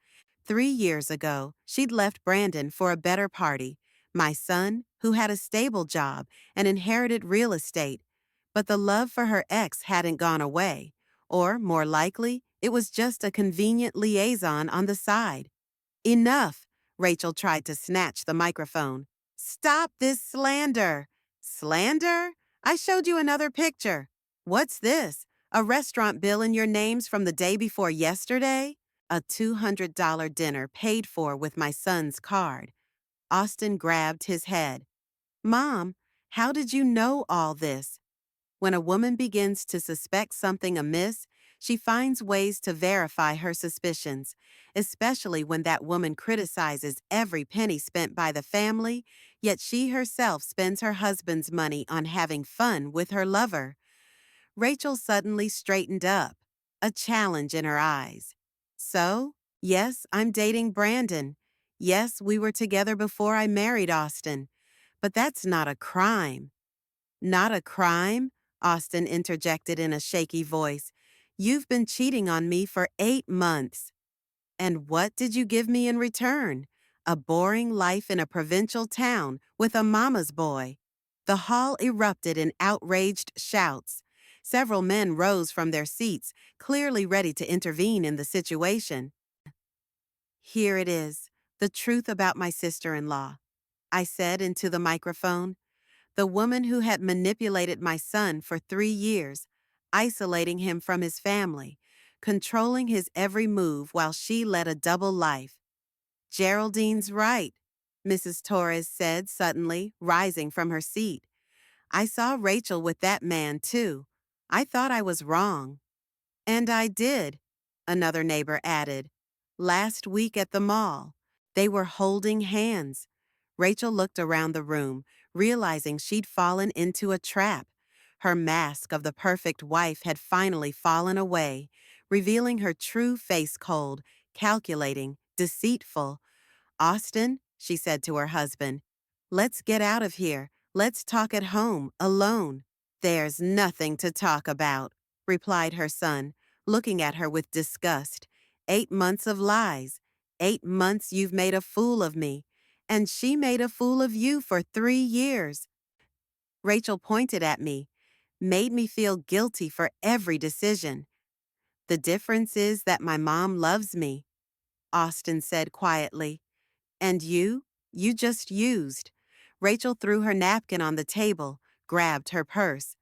3 years ago, she'd left Brandon for a better party, my son, who had a stable job and inherited real estate. But the love for her ex hadn't gone away. Or, more likely, it was just a convenient liaison on the side. "Enough!" Rachel tried to snatch the microphone. "Stop this slander!" "Slander? I showed you another picture." "What's this? A restaurant bill in your names from the day before yesterday?" "A $200 dinner paid for with my son's card." Austin grabbed his head. "Mom, how did you know all this?" When a woman begins to suspect something amiss, she finds ways to verify her suspicions, especially when that woman criticizes every penny spent by the family, yet she herself spends her husband's money on having fun with her lover. Rachel suddenly straightened up, a challenge in her eyes. "So, yes, I'm dating Brandon. Yes, we were together before I married Austin. But that's not a crime." "Not a crime?" Austin interjected in a shaky voice. "You've been cheating on me for 8 months." "And what did you give me in return?" "A boring life in a provincial town with a mama's boy." The hall erupted in outraged shouts. Several men rose from their seats, clearly ready to intervene in the situation. "Here it is, the truth about my sister-in-law," I said into the microphone. "The woman who had manipulated my son for 3 years, isolating him from his family, controlling his every move while she led a double life." "Geraldine's right," Mrs. Torres said suddenly, rising from her seat. "I saw Rachel with that man, too. I thought I was wrong." "And I did," another neighbor added. "Last week at the mall. They were holding hands." Rachel looked around the room, realizing she'd fallen into a trap. Her mask of the perfect wife had finally fallen away, revealing her true face, cold, calculating, deceitful. "Austin," she said to her husband, "let's get out of here. Let's talk at home, alone." "There's nothing to talk about," replied her son, looking at her with disgust. "8 months of lies. 8 months you've made a fool of me. And she made a fool of you for 3 years." Rachel pointed at me, "Made me feel guilty for every decision." "The difference is that my mom loves me," Austin said quietly. "And you just used." Rachel threw her napkin on the table, grabbed her purse.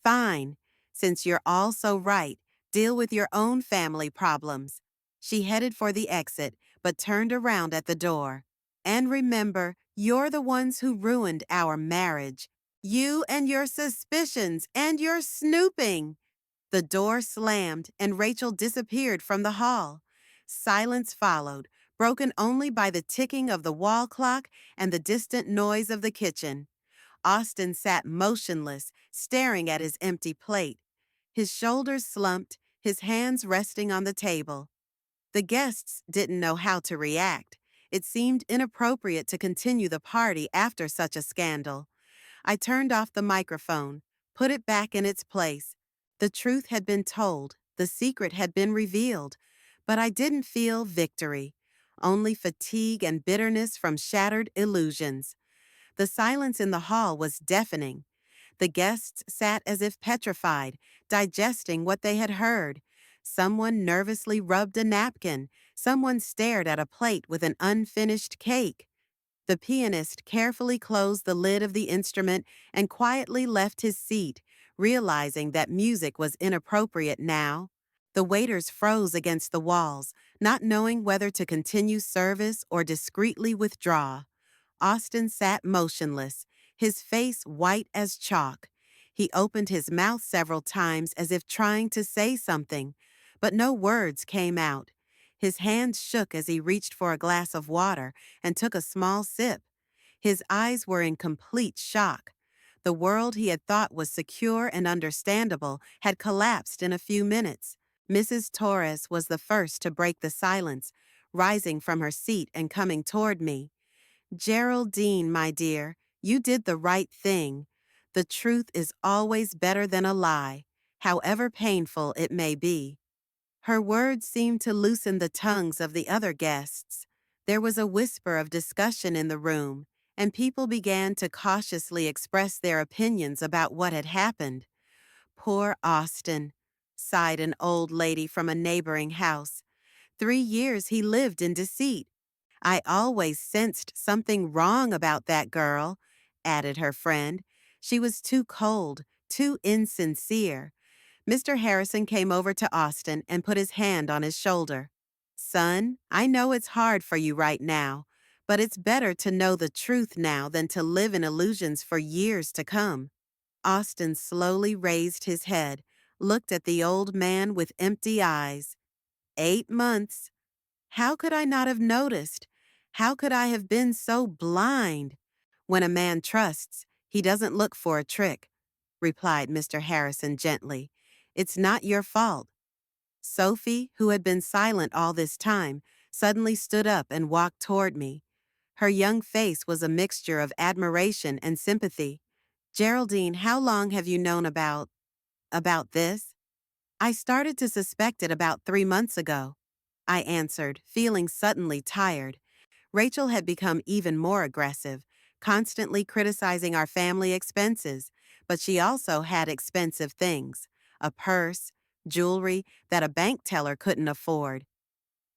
"Fine. Since you're all so right, deal with your own family problems." She headed for the exit, but turned around at the door. "And remember, you're the ones who ruined our marriage. You and your suspicions and your snooping." The door slammed and Rachel disappeared from the hall. Silence followed, broken only by the ticking of the wall clock and the distant noise of the kitchen. Austin sat motionless, staring at his empty plate. His shoulders slumped, his hands resting on the table. The guests didn't know how to react. It seemed inappropriate to continue the party after such a scandal. I turned off the microphone, put it back in its place. The truth had been told, the secret had been revealed, but I didn't feel victory, only fatigue and bitterness from shattered illusions. The silence in the hall was deafening. The guests sat as if petrified, digesting what they had heard. Someone nervously rubbed a napkin. Someone stared at a plate with an unfinished cake. The pianist carefully closed the lid of the instrument and quietly left his seat, realizing that music was inappropriate now. The waiters froze against the walls, not knowing whether to continue service or discreetly withdraw. Austin sat motionless, his face white as chalk. He opened his mouth several times as if trying to say something, but no words came out. His hands shook as he reached for a glass of water and took a small sip. His eyes were in complete shock. The world he had thought was secure and understandable had collapsed in a few minutes. Mrs. Torres was the first to break the silence, rising from her seat and coming toward me. "Geraldine, my dear, you did the right thing. The truth is always better than a lie, however painful it may be." Her words seemed to loosen the tongues of the other guests. There was a whisper of discussion in the room, and people began to cautiously express their opinions about what had happened. "Poor Austin," sighed an old lady from a neighboring house. "3 years he lived in deceit. I always sensed something wrong about that girl," added her friend. "She was too cold, too insincere." Mr. Harrison came over to Austin and put his hand on his shoulder. "Son, I know it's hard for you right now, but it's better to know the truth now than to live in illusions for years to come." Austin slowly raised his head, looked at the old man with empty eyes. 8 months. How could I not have noticed? How could I have been so blind? "When a man trusts, he doesn't look for a trick," replied Mr. Harrison gently. "It's not your fault." Sophie, who had been silent all this time, suddenly stood up and walked toward me. Her young face was a mixture of admiration and sympathy. "Geraldine, how long have you known about this?" "I started to suspect it about 3 months ago," I answered, feeling suddenly tired. Rachel had become even more aggressive, constantly criticizing our family expenses, but she also had expensive things, a purse, jewelry that a bank teller couldn't afford.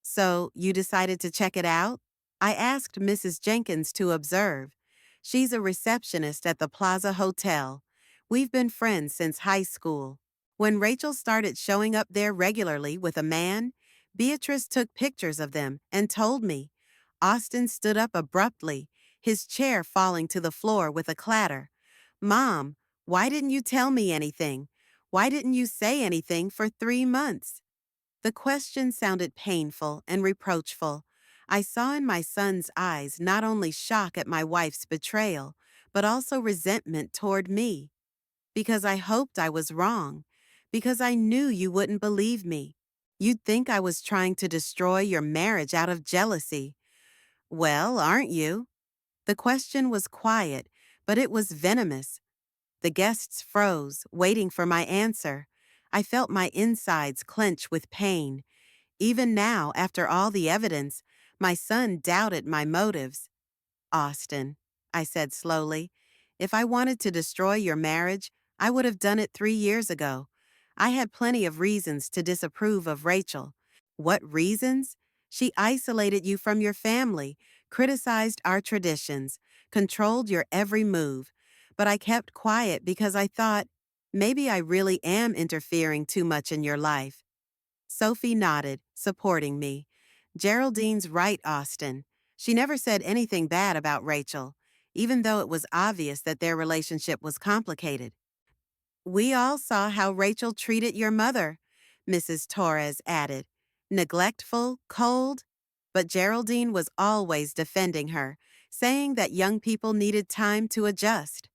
"So, you decided to check it out?" I asked Mrs. Jenkins to observe. She's a receptionist at the Plaza Hotel. We've been friends since high school. When Rachel started showing up there regularly with a man, Beatrice took pictures of them and told me. Austin stood up abruptly, his chair falling to the floor with a clatter. "Mom, why didn't you tell me anything? Why didn't you say anything for 3 months?" The question sounded painful and reproachful. I saw in my son's eyes not only shock at my wife's betrayal, but also resentment toward me. "Because I hoped I was wrong. Because I knew you wouldn't believe me. You'd think I was trying to destroy your marriage out of jealousy." "Well, aren't you?" The question was quiet, but it was venomous. The guests froze, waiting for my answer. I felt my insides clench with pain. Even now, after all the evidence, my son doubted my motives. "Austin," I said slowly, "if I wanted to destroy your marriage, I would have done it 3 years ago. I had plenty of reasons to disapprove of Rachel." "What reasons?" "She isolated you from your family, criticized our traditions, controlled your every move. But I kept quiet because I thought, maybe I really am interfering too much in your life." Sophie nodded, supporting me. "Geraldine's right, Austin. She never said anything bad about Rachel, even though it was obvious that their relationship was complicated." "We all saw how Rachel treated your mother," Mrs. Torres added. neglectful, cold. But Geraldine was always defending her, saying that young people needed time to adjust.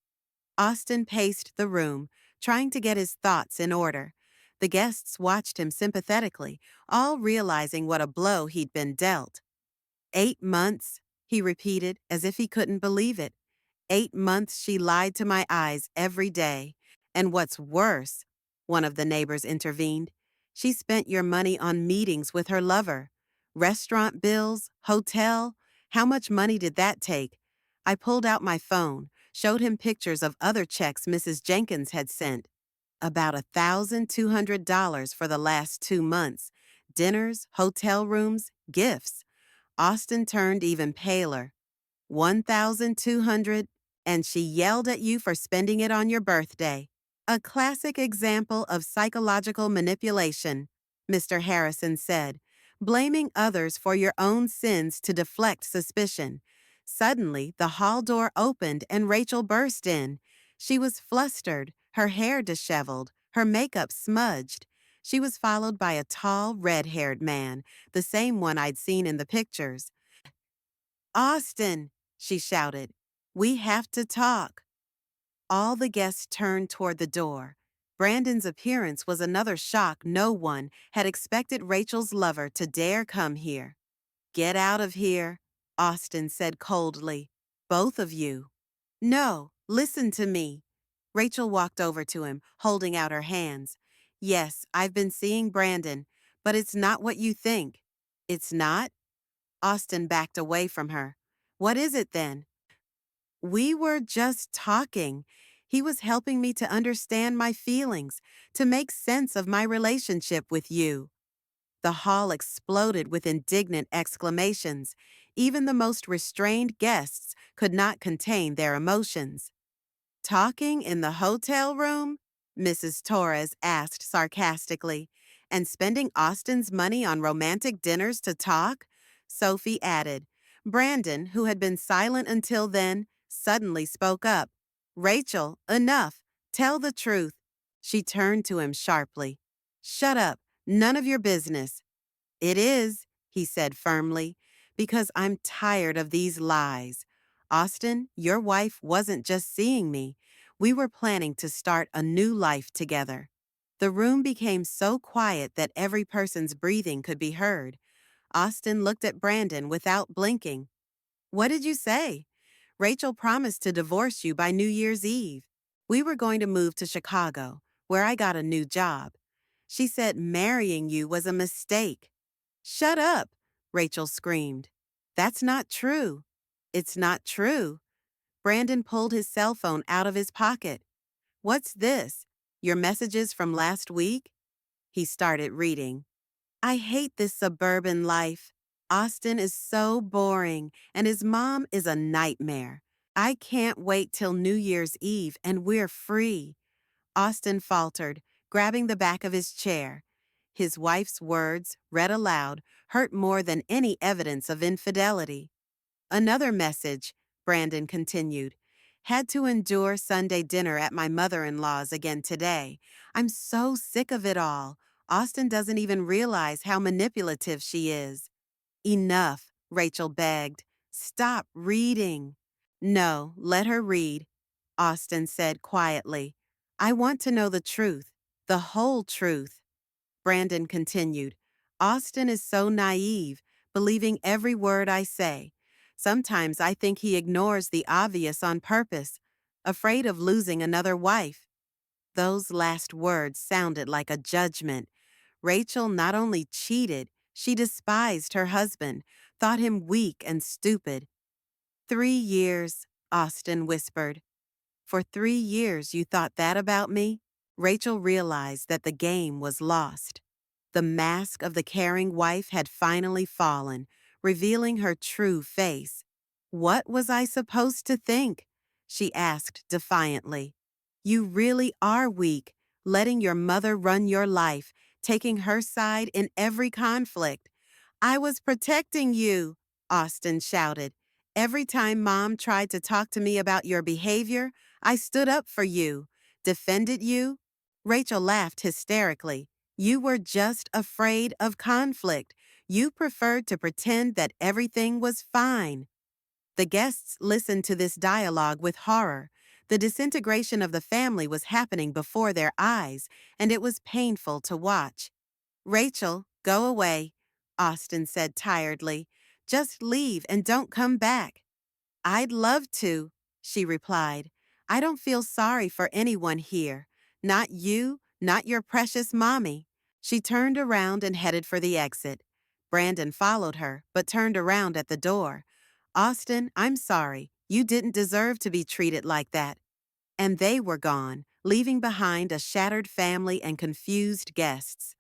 Austin paced the room, trying to get his thoughts in order. The guests watched him sympathetically, all realizing what a blow he'd been dealt. 8 months, he repeated as if he couldn't believe it. 8 months she lied to my eyes every day. And what's worse, one of the neighbors intervened, she spent your money on meetings with her lover. Restaurant bills, hotel, how much money did that take? I pulled out my phone, showed him pictures of other checks Mrs. Jenkins had sent. About $1,200 for the last 2 months. Dinners, hotel rooms, gifts. Austin turned even paler. 1,200, and she yelled at you for spending it on your birthday. A classic example of psychological manipulation, Mr. Harrison said, blaming others for your own sins to deflect suspicion. Suddenly, the hall door opened and Rachel burst in. She was flustered, her hair disheveled, her makeup smudged. She was followed by a tall, red-haired man, the same one I'd seen in the pictures. Austin, she shouted, we have to talk. All the guests turned toward the door. Brandon's appearance was another shock. No one had expected Rachel's lover to dare come here. Get out of here, Austin said coldly. Both of you. No, listen to me. Rachel walked over to him, holding out her hands. Yes, I've been seeing Brandon, but it's not what you think. It's not? Austin backed away from her. What is it then? We were just talking. He was helping me to understand my feelings, to make sense of my relationship with you. The hall exploded with indignant exclamations. Even the most restrained guests could not contain their emotions. Talking in the hotel room? Mrs. Torres asked sarcastically. And spending Austin's money on romantic dinners to talk? Sophie added. Brandon, who had been silent until then, suddenly spoke up. Rachel, enough. Tell the truth. She turned to him sharply. Shut up. None of your business. It is, he said firmly, because I'm tired of these lies. Austin, your wife wasn't just seeing me. We were planning to start a new life together. The room became so quiet that every person's breathing could be heard. Austin looked at Brandon without blinking. What did you say? Rachel promised to divorce you by New Year's Eve. We were going to move to Chicago, where I got a new job. She said marrying you was a mistake. Shut up, Rachel screamed. That's not true. It's not true. Brandon pulled his cell phone out of his pocket. What's this? Your messages from last week? He started reading. I hate this suburban life. Austin is so boring, and his mom is a nightmare. I can't wait till New Year's Eve and we're free. Austin faltered, grabbing the back of his chair. His wife's words, read aloud, hurt more than any evidence of infidelity. Another message, Brandon continued. Had to endure Sunday dinner at my mother-in-law's again today. I'm so sick of it all. Austin doesn't even realize how manipulative she is. Enough, Rachel begged. Stop reading. No, let her read, Austin said quietly. I want to know the truth, the whole truth. Brandon continued. Austin is so naive, believing every word I say. Sometimes I think he ignores the obvious on purpose, afraid of losing another wife. Those last words sounded like a judgment. Rachel not only cheated, she despised her husband, thought him weak and stupid. 3 years, Austin whispered. For 3 years you thought that about me? Rachel realized that the game was lost. The mask of the caring wife had finally fallen, revealing her true face. What was I supposed to think? She asked defiantly. You really are weak, letting your mother run your life, taking her side in every conflict. I was protecting you, Austin shouted. Every time Mom tried to talk to me about your behavior, I stood up for you, defended you. Rachel laughed hysterically. You were just afraid of conflict. You preferred to pretend that everything was fine. The guests listened to this dialogue with horror. The disintegration of the family was happening before their eyes, and it was painful to watch. Rachel, go away, Austin said tiredly. Just leave and don't come back. I'd love to, she replied. I don't feel sorry for anyone here. Not you, not your precious mommy. She turned around and headed for the exit. Brandon followed her, but turned around at the door. Austin, I'm sorry. You didn't deserve to be treated like that. And they were gone, leaving behind a shattered family and confused guests.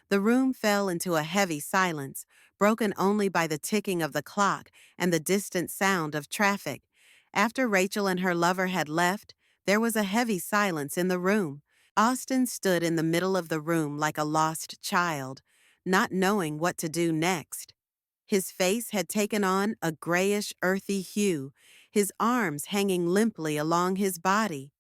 The room fell into a heavy silence, broken only by the ticking of the clock and the distant sound of traffic. After Rachel and her lover had left, there was a heavy silence in the room. Austin stood in the middle of the room like a lost child, not knowing what to do next. His face had taken on a grayish, earthy hue, his arms hanging limply along his body.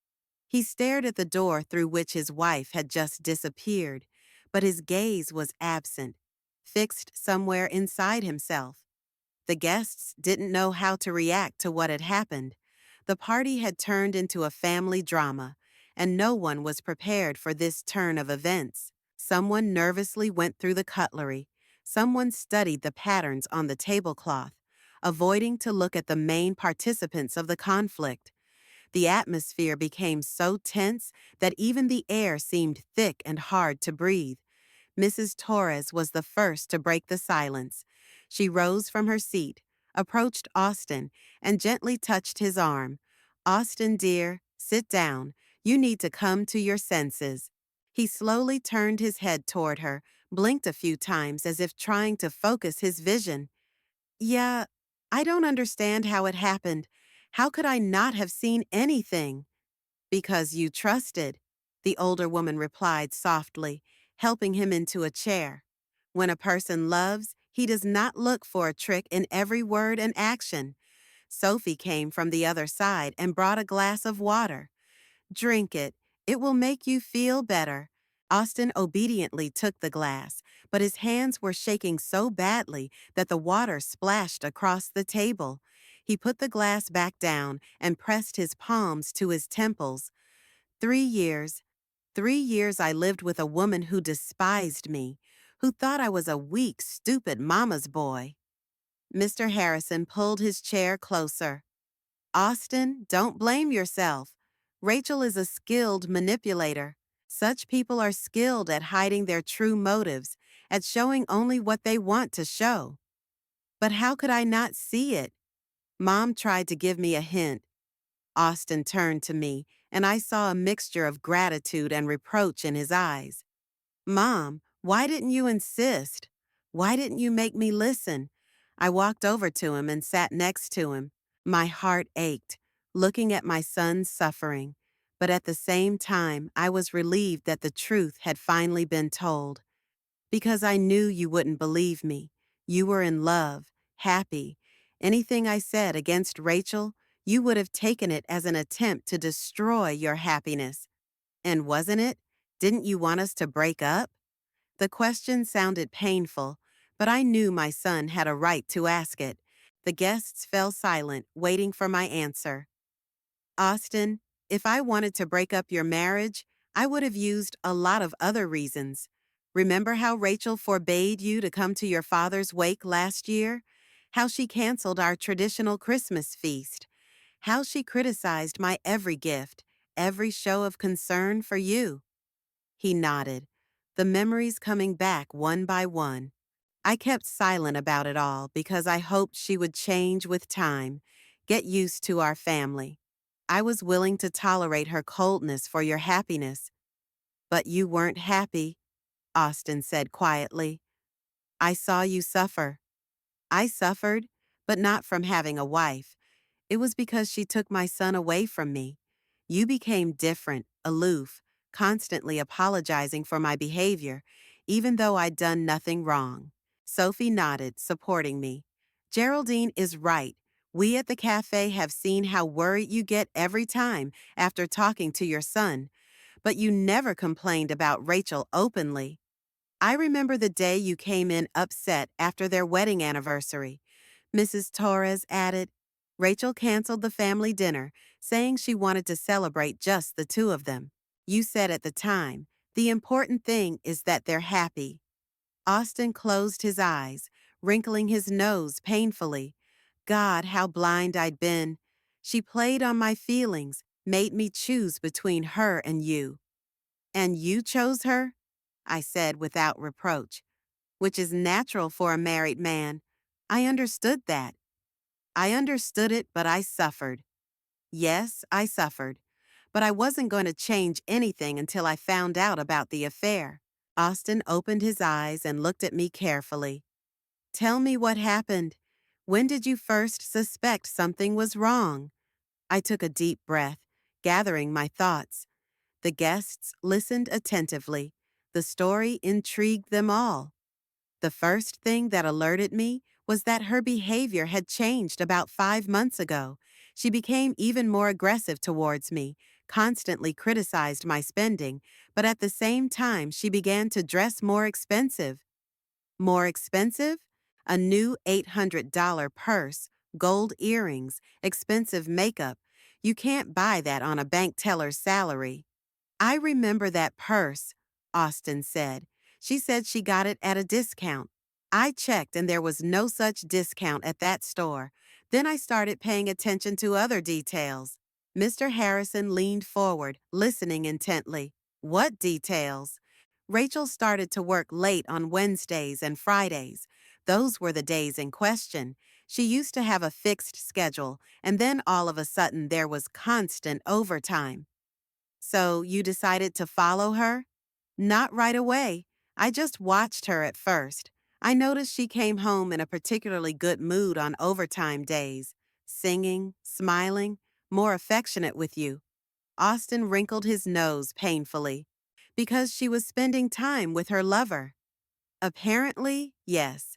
He stared at the door through which his wife had just disappeared, but his gaze was absent, fixed somewhere inside himself. The guests didn't know how to react to what had happened. The party had turned into a family drama, and no one was prepared for this turn of events. Someone nervously went through the cutlery. Someone studied the patterns on the tablecloth, avoiding to look at the main participants of the conflict. The atmosphere became so tense that even the air seemed thick and hard to breathe. Mrs. Torres was the first to break the silence. She rose from her seat, approached Austin, and gently touched his arm. Austin, dear, sit down. You need to come to your senses. He slowly turned his head toward her, blinked a few times as if trying to focus his vision. Yeah, I don't understand how it happened. How could I not have seen anything? Because you trusted, the older woman replied softly, helping him into a chair. When a person loves, he does not look for a trick in every word and action. Sophie came from the other side and brought a glass of water. Drink it. It will make you feel better. Austin obediently took the glass, but his hands were shaking so badly that the water splashed across the table. He put the glass back down and pressed his palms to his temples. 3 years. 3 years I lived with a woman who despised me, who thought I was a weak, stupid mama's boy. Mr. Harrison pulled his chair closer. Austin, don't blame yourself. Rachel is a skilled manipulator. Such people are skilled at hiding their true motives, at showing only what they want to show. But how could I not see it? Mom tried to give me a hint. Austin turned to me, and I saw a mixture of gratitude and reproach in his eyes. Mom, why didn't you insist? Why didn't you make me listen? I walked over to him and sat next to him. My heart ached, looking at my son's suffering. But at the same time, I was relieved that the truth had finally been told. Because I knew you wouldn't believe me. You were in love, happy. Anything I said against Rachel, you would have taken it as an attempt to destroy your happiness. And wasn't it? Didn't you want us to break up? The question sounded painful, but I knew my son had a right to ask it. The guests fell silent, waiting for my answer. Austin, if I wanted to break up your marriage, I would have used a lot of other reasons. Remember how Rachel forbade you to come to your father's wake last year? How she canceled our traditional Christmas feast? How she criticized my every gift, every show of concern for you? He nodded, the memories coming back one by one. I kept silent about it all because I hoped she would change with time, get used to our family. I was willing to tolerate her coldness for your happiness. But you weren't happy, Austin said quietly. I saw you suffer. I suffered, but not from having a wife. It was because she took my son away from me. You became different, aloof, constantly apologizing for my behavior, even though I'd done nothing wrong. Sophie nodded, supporting me. Geraldine is right. We at the cafe have seen how worried you get every time after talking to your son, but you never complained about Rachel openly. I remember the day you came in upset after their wedding anniversary, Mrs. Torres added. Rachel canceled the family dinner, saying she wanted to celebrate just the two of them. You said at the time, the important thing is that they're happy. Austin closed his eyes, wrinkling his nose painfully. God, how blind I'd been. She played on my feelings, made me choose between her and you. And you chose her? I said without reproach, which is natural for a married man. I understood that. I understood it, but I suffered. Yes, I suffered. But I wasn't going to change anything until I found out about the affair. Austin opened his eyes and looked at me carefully. Tell me what happened. When did you first suspect something was wrong? I took a deep breath, gathering my thoughts. The guests listened attentively. The story intrigued them all. The first thing that alerted me was that her behavior had changed about 5 months ago. She became even more aggressive towards me, constantly criticized my spending, but at the same time she began to dress more expensive. More expensive? A new $800 purse, gold earrings, expensive makeup. You can't buy that on a bank teller's salary. I remember that purse, Austin said. She said she got it at a discount. I checked and there was no such discount at that store. Then I started paying attention to other details. Mr. Harrison leaned forward, listening intently. What details? Rachel started to work late on Wednesdays and Fridays. Those were the days in question. She used to have a fixed schedule, and then all of a sudden there was constant overtime. So you decided to follow her? Not right away. I just watched her at first. I noticed she came home in a particularly good mood on overtime days, singing, smiling, more affectionate with you. Austin wrinkled his nose painfully. Because she was spending time with her lover. Apparently, yes.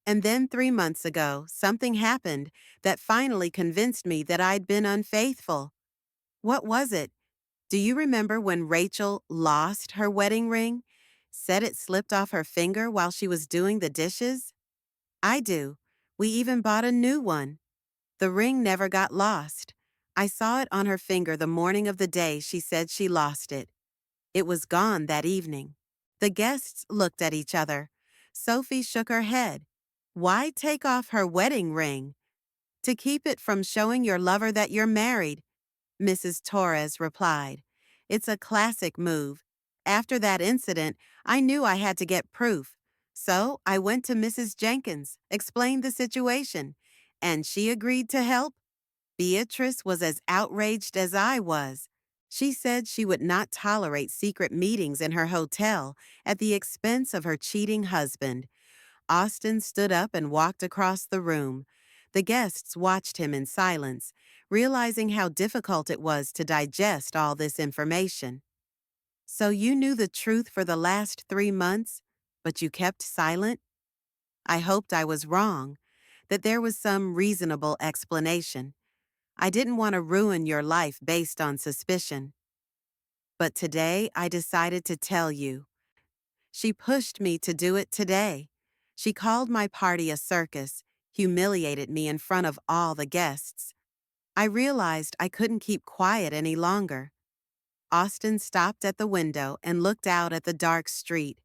And then 3 months ago, something happened that finally convinced me that I'd been unfaithful. What was it? Do you remember when Rachel lost her wedding ring? Said it slipped off her finger while she was doing the dishes? I do. We even bought a new one. The ring never got lost. I saw it on her finger the morning of the day she said she lost it. It was gone that evening. The guests looked at each other. Sophie shook her head. Why take off her wedding ring? To keep it from showing your lover that you're married, Mrs. Torres replied. It's a classic move. After that incident, I knew I had to get proof. So I went to Mrs. Jenkins, explained the situation, and she agreed to help. Beatrice was as outraged as I was. She said she would not tolerate secret meetings in her hotel at the expense of her cheating husband. Austin stood up and walked across the room. The guests watched him in silence, realizing how difficult it was to digest all this information. So you knew the truth for the last 3 months, but you kept silent? I hoped I was wrong, that there was some reasonable explanation. I didn't want to ruin your life based on suspicion. But today I decided to tell you. She pushed me to do it today. She called my party a circus, humiliated me in front of all the guests. I realized I couldn't keep quiet any longer. Austin stopped at the window and looked out at the dark street.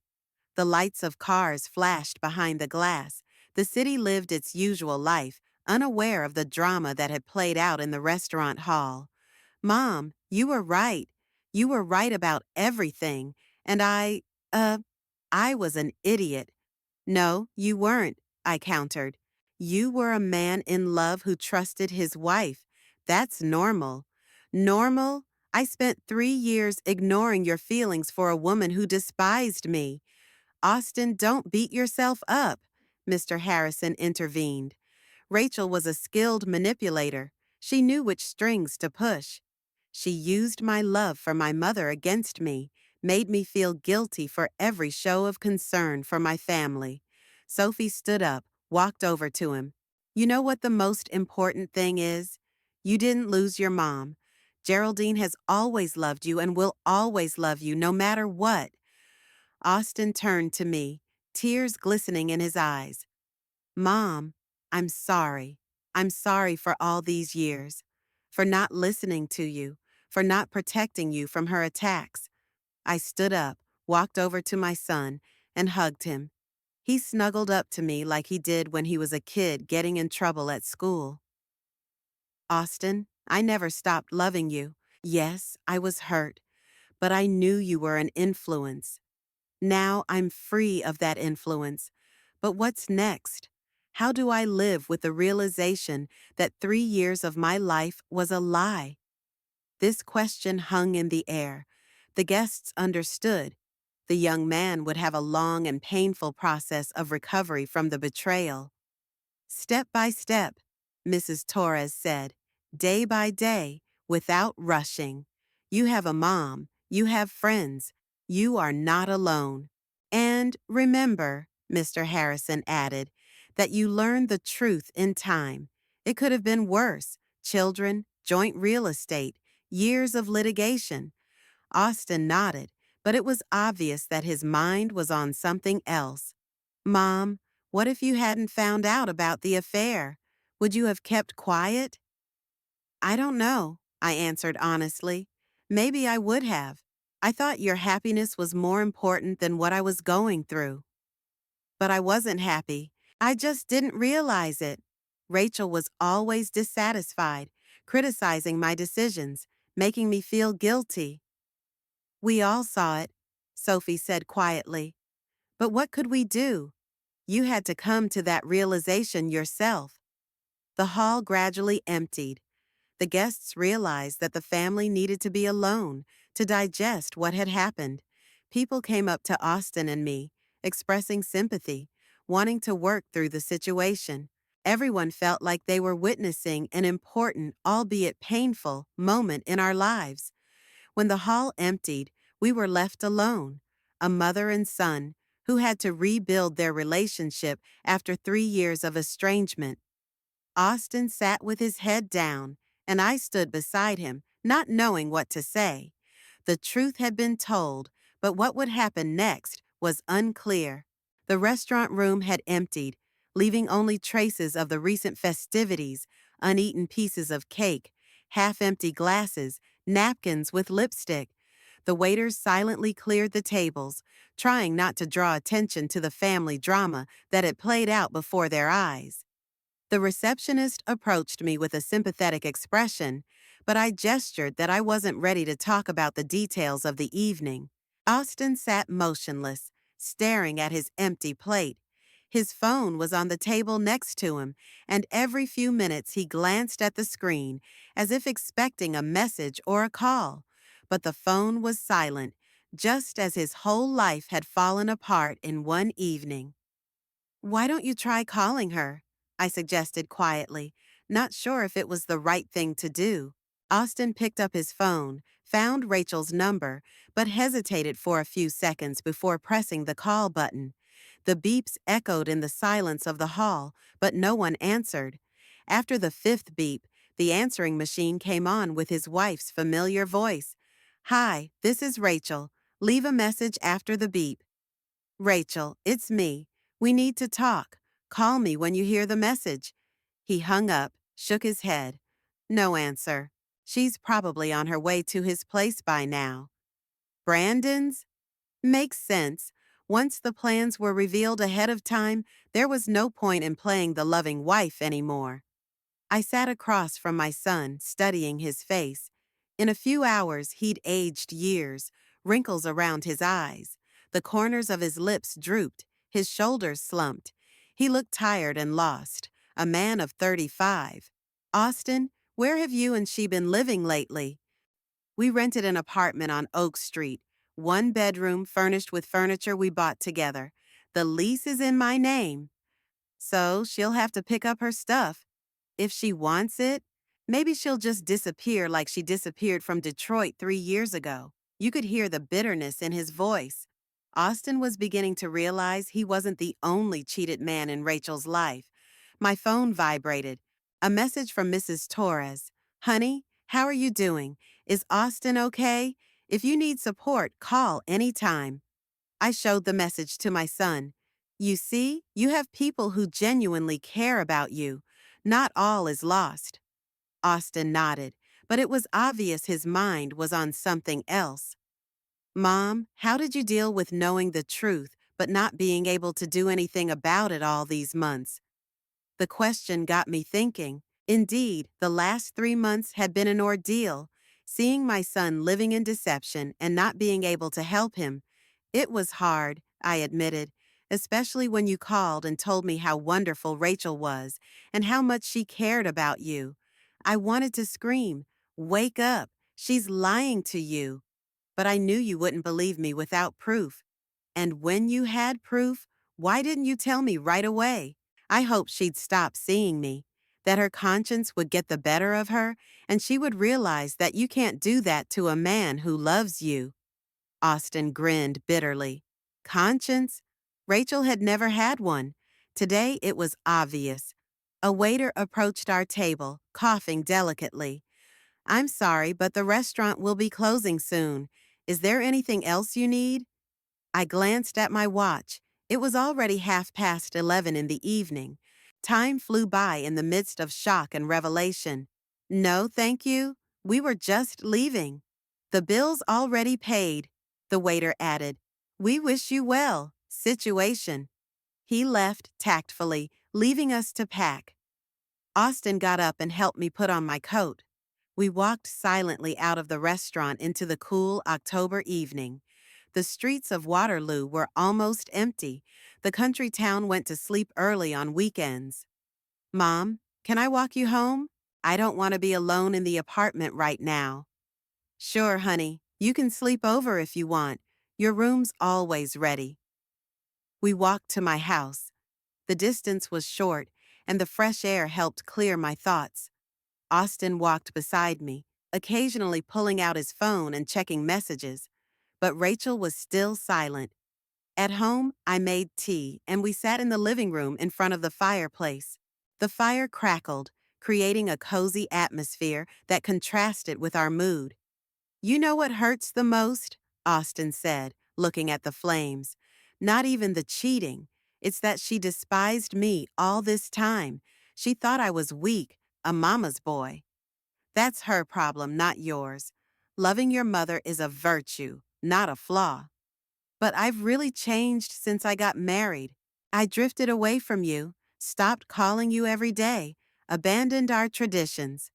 The lights of cars flashed behind the glass. The city lived its usual life, unaware of the drama that had played out in the restaurant hall. Mom, you were right. You were right about everything. And I was an idiot. No, you weren't, I countered. You were a man in love who trusted his wife. That's normal. Normal? I spent 3 years ignoring your feelings for a woman who despised me. Austin, don't beat yourself up, Mr. Harrison intervened. Rachel was a skilled manipulator. She knew which strings to push. She used my love for my mother against me, made me feel guilty for every show of concern for my family. Sophie stood up, walked over to him. You know what the most important thing is? You didn't lose your mom. Geraldine has always loved you and will always love you no matter what. Austin turned to me, tears glistening in his eyes. Mom, I'm sorry. I'm sorry for all these years, for not listening to you, for not protecting you from her attacks. I stood up, walked over to my son, and hugged him. He snuggled up to me like he did when he was a kid getting in trouble at school. Austin, I never stopped loving you. Yes, I was hurt, but I knew you were an influence. Now I'm free of that influence. But what's next? How do I live with the realization that 3 years of my life was a lie? This question hung in the air. The guests understood. The young man would have a long and painful process of recovery from the betrayal. Step by step, Mrs. Torres said, day by day, without rushing. You have a mom, you have friends, you are not alone. And remember, Mr. Harrison added, that you learn the truth in time. It could have been worse: children, joint real estate, years of litigation. Austin nodded, but it was obvious that his mind was on something else. Mom, what if you hadn't found out about the affair? Would you have kept quiet? I don't know, I answered honestly. Maybe I would have. I thought your happiness was more important than what I was going through. But I wasn't happy. I just didn't realize it. Rachel was always dissatisfied, criticizing my decisions, making me feel guilty. We all saw it, Sophie said quietly. But what could we do? You had to come to that realization yourself. The hall gradually emptied. The guests realized that the family needed to be alone to digest what had happened. People came up to Austin and me, expressing sympathy, wanting to work through the situation. Everyone felt like they were witnessing an important, albeit painful, moment in our lives. When the hall emptied, we were left alone, a mother and son who had to rebuild their relationship after 3 years of estrangement. Austin sat with his head down, and I stood beside him, not knowing what to say. The truth had been told, but what would happen next was unclear. The restaurant room had emptied, leaving only traces of the recent festivities: uneaten pieces of cake, half-empty glasses, napkins with lipstick. The waiters silently cleared the tables, trying not to draw attention to the family drama that had played out before their eyes. The receptionist approached me with a sympathetic expression, but I gestured that I wasn't ready to talk about the details of the evening. Austin sat motionless, staring at his empty plate. His phone was on the table next to him, and every few minutes he glanced at the screen as if expecting a message or a call. But the phone was silent, just as his whole life had fallen apart in one evening. Why don't you try calling her? I suggested quietly, not sure if it was the right thing to do. Austin picked up his phone, found Rachel's number, but hesitated for a few seconds before pressing the call button. The beeps echoed in the silence of the hall, but no one answered. After the fifth beep, the answering machine came on with his wife's familiar voice. "Hi, this is Rachel. Leave a message after the beep." "Rachel, it's me. We need to talk. Call me when you hear the message." He hung up, shook his head. No answer. She's probably on her way to his place by now. Brandon's? Makes sense. Once the plans were revealed ahead of time, there was no point in playing the loving wife anymore. I sat across from my son, studying his face. In a few hours, he'd aged years, wrinkles around his eyes. The corners of his lips drooped, his shoulders slumped. He looked tired and lost, a man of 35. "Austin, where have you and she been living lately?" We rented an apartment on Oak Street, one bedroom furnished with furniture we bought together. The lease is in my name, so she'll have to pick up her stuff. If she wants it, maybe she'll just disappear like she disappeared from Detroit 3 years ago. You could hear the bitterness in his voice. Austin was beginning to realize he wasn't the only cheated man in Rachel's life. My phone vibrated. A message from Mrs. Torres. "Honey, how are you doing? Is Austin okay? If you need support, call anytime." I showed the message to my son. You see, you have people who genuinely care about you. Not all is lost. Austin nodded, but it was obvious his mind was on something else. Mom, how did you deal with knowing the truth but not being able to do anything about it all these months? The question got me thinking. Indeed, the last 3 months had been an ordeal. Seeing my son living in deception and not being able to help him, it was hard, I admitted, especially when you called and told me how wonderful Rachel was and how much she cared about you. I wanted to scream, "Wake up! She's lying to you!" But I knew you wouldn't believe me without proof. And when you had proof, why didn't you tell me right away? I hoped she'd stop seeing me, that her conscience would get the better of her, and she would realize that you can't do that to a man who loves you. Austin grinned bitterly. Conscience? Rachel had never had one. Today it was obvious. A waiter approached our table, coughing delicately. I'm sorry, but the restaurant will be closing soon. Is there anything else you need? I glanced at my watch. It was already 11:30 in the evening. Time flew by in the midst of shock and revelation. No, thank you. We were just leaving. The bill's already paid, the waiter added. We wish you well. Situation. He left tactfully, leaving us to pack. Austin got up and helped me put on my coat. We walked silently out of the restaurant into the cool October evening. The streets of Waterloo were almost empty. The country town went to sleep early on weekends. Mom, can I walk you home? I don't want to be alone in the apartment right now. Sure, honey. You can sleep over if you want. Your room's always ready. We walked to my house. The distance was short, and the fresh air helped clear my thoughts. Austin walked beside me, occasionally pulling out his phone and checking messages, but Rachel was still silent. At home, I made tea, and we sat in the living room in front of the fireplace. The fire crackled, creating a cozy atmosphere that contrasted with our mood. You know what hurts the most? Austin said, looking at the flames. Not even the cheating. It's that she despised me all this time. She thought I was weak, a mama's boy. That's her problem, not yours. Loving your mother is a virtue, not a flaw. But I've really changed since I got married. I drifted away from you, stopped calling you every day, abandoned our traditions.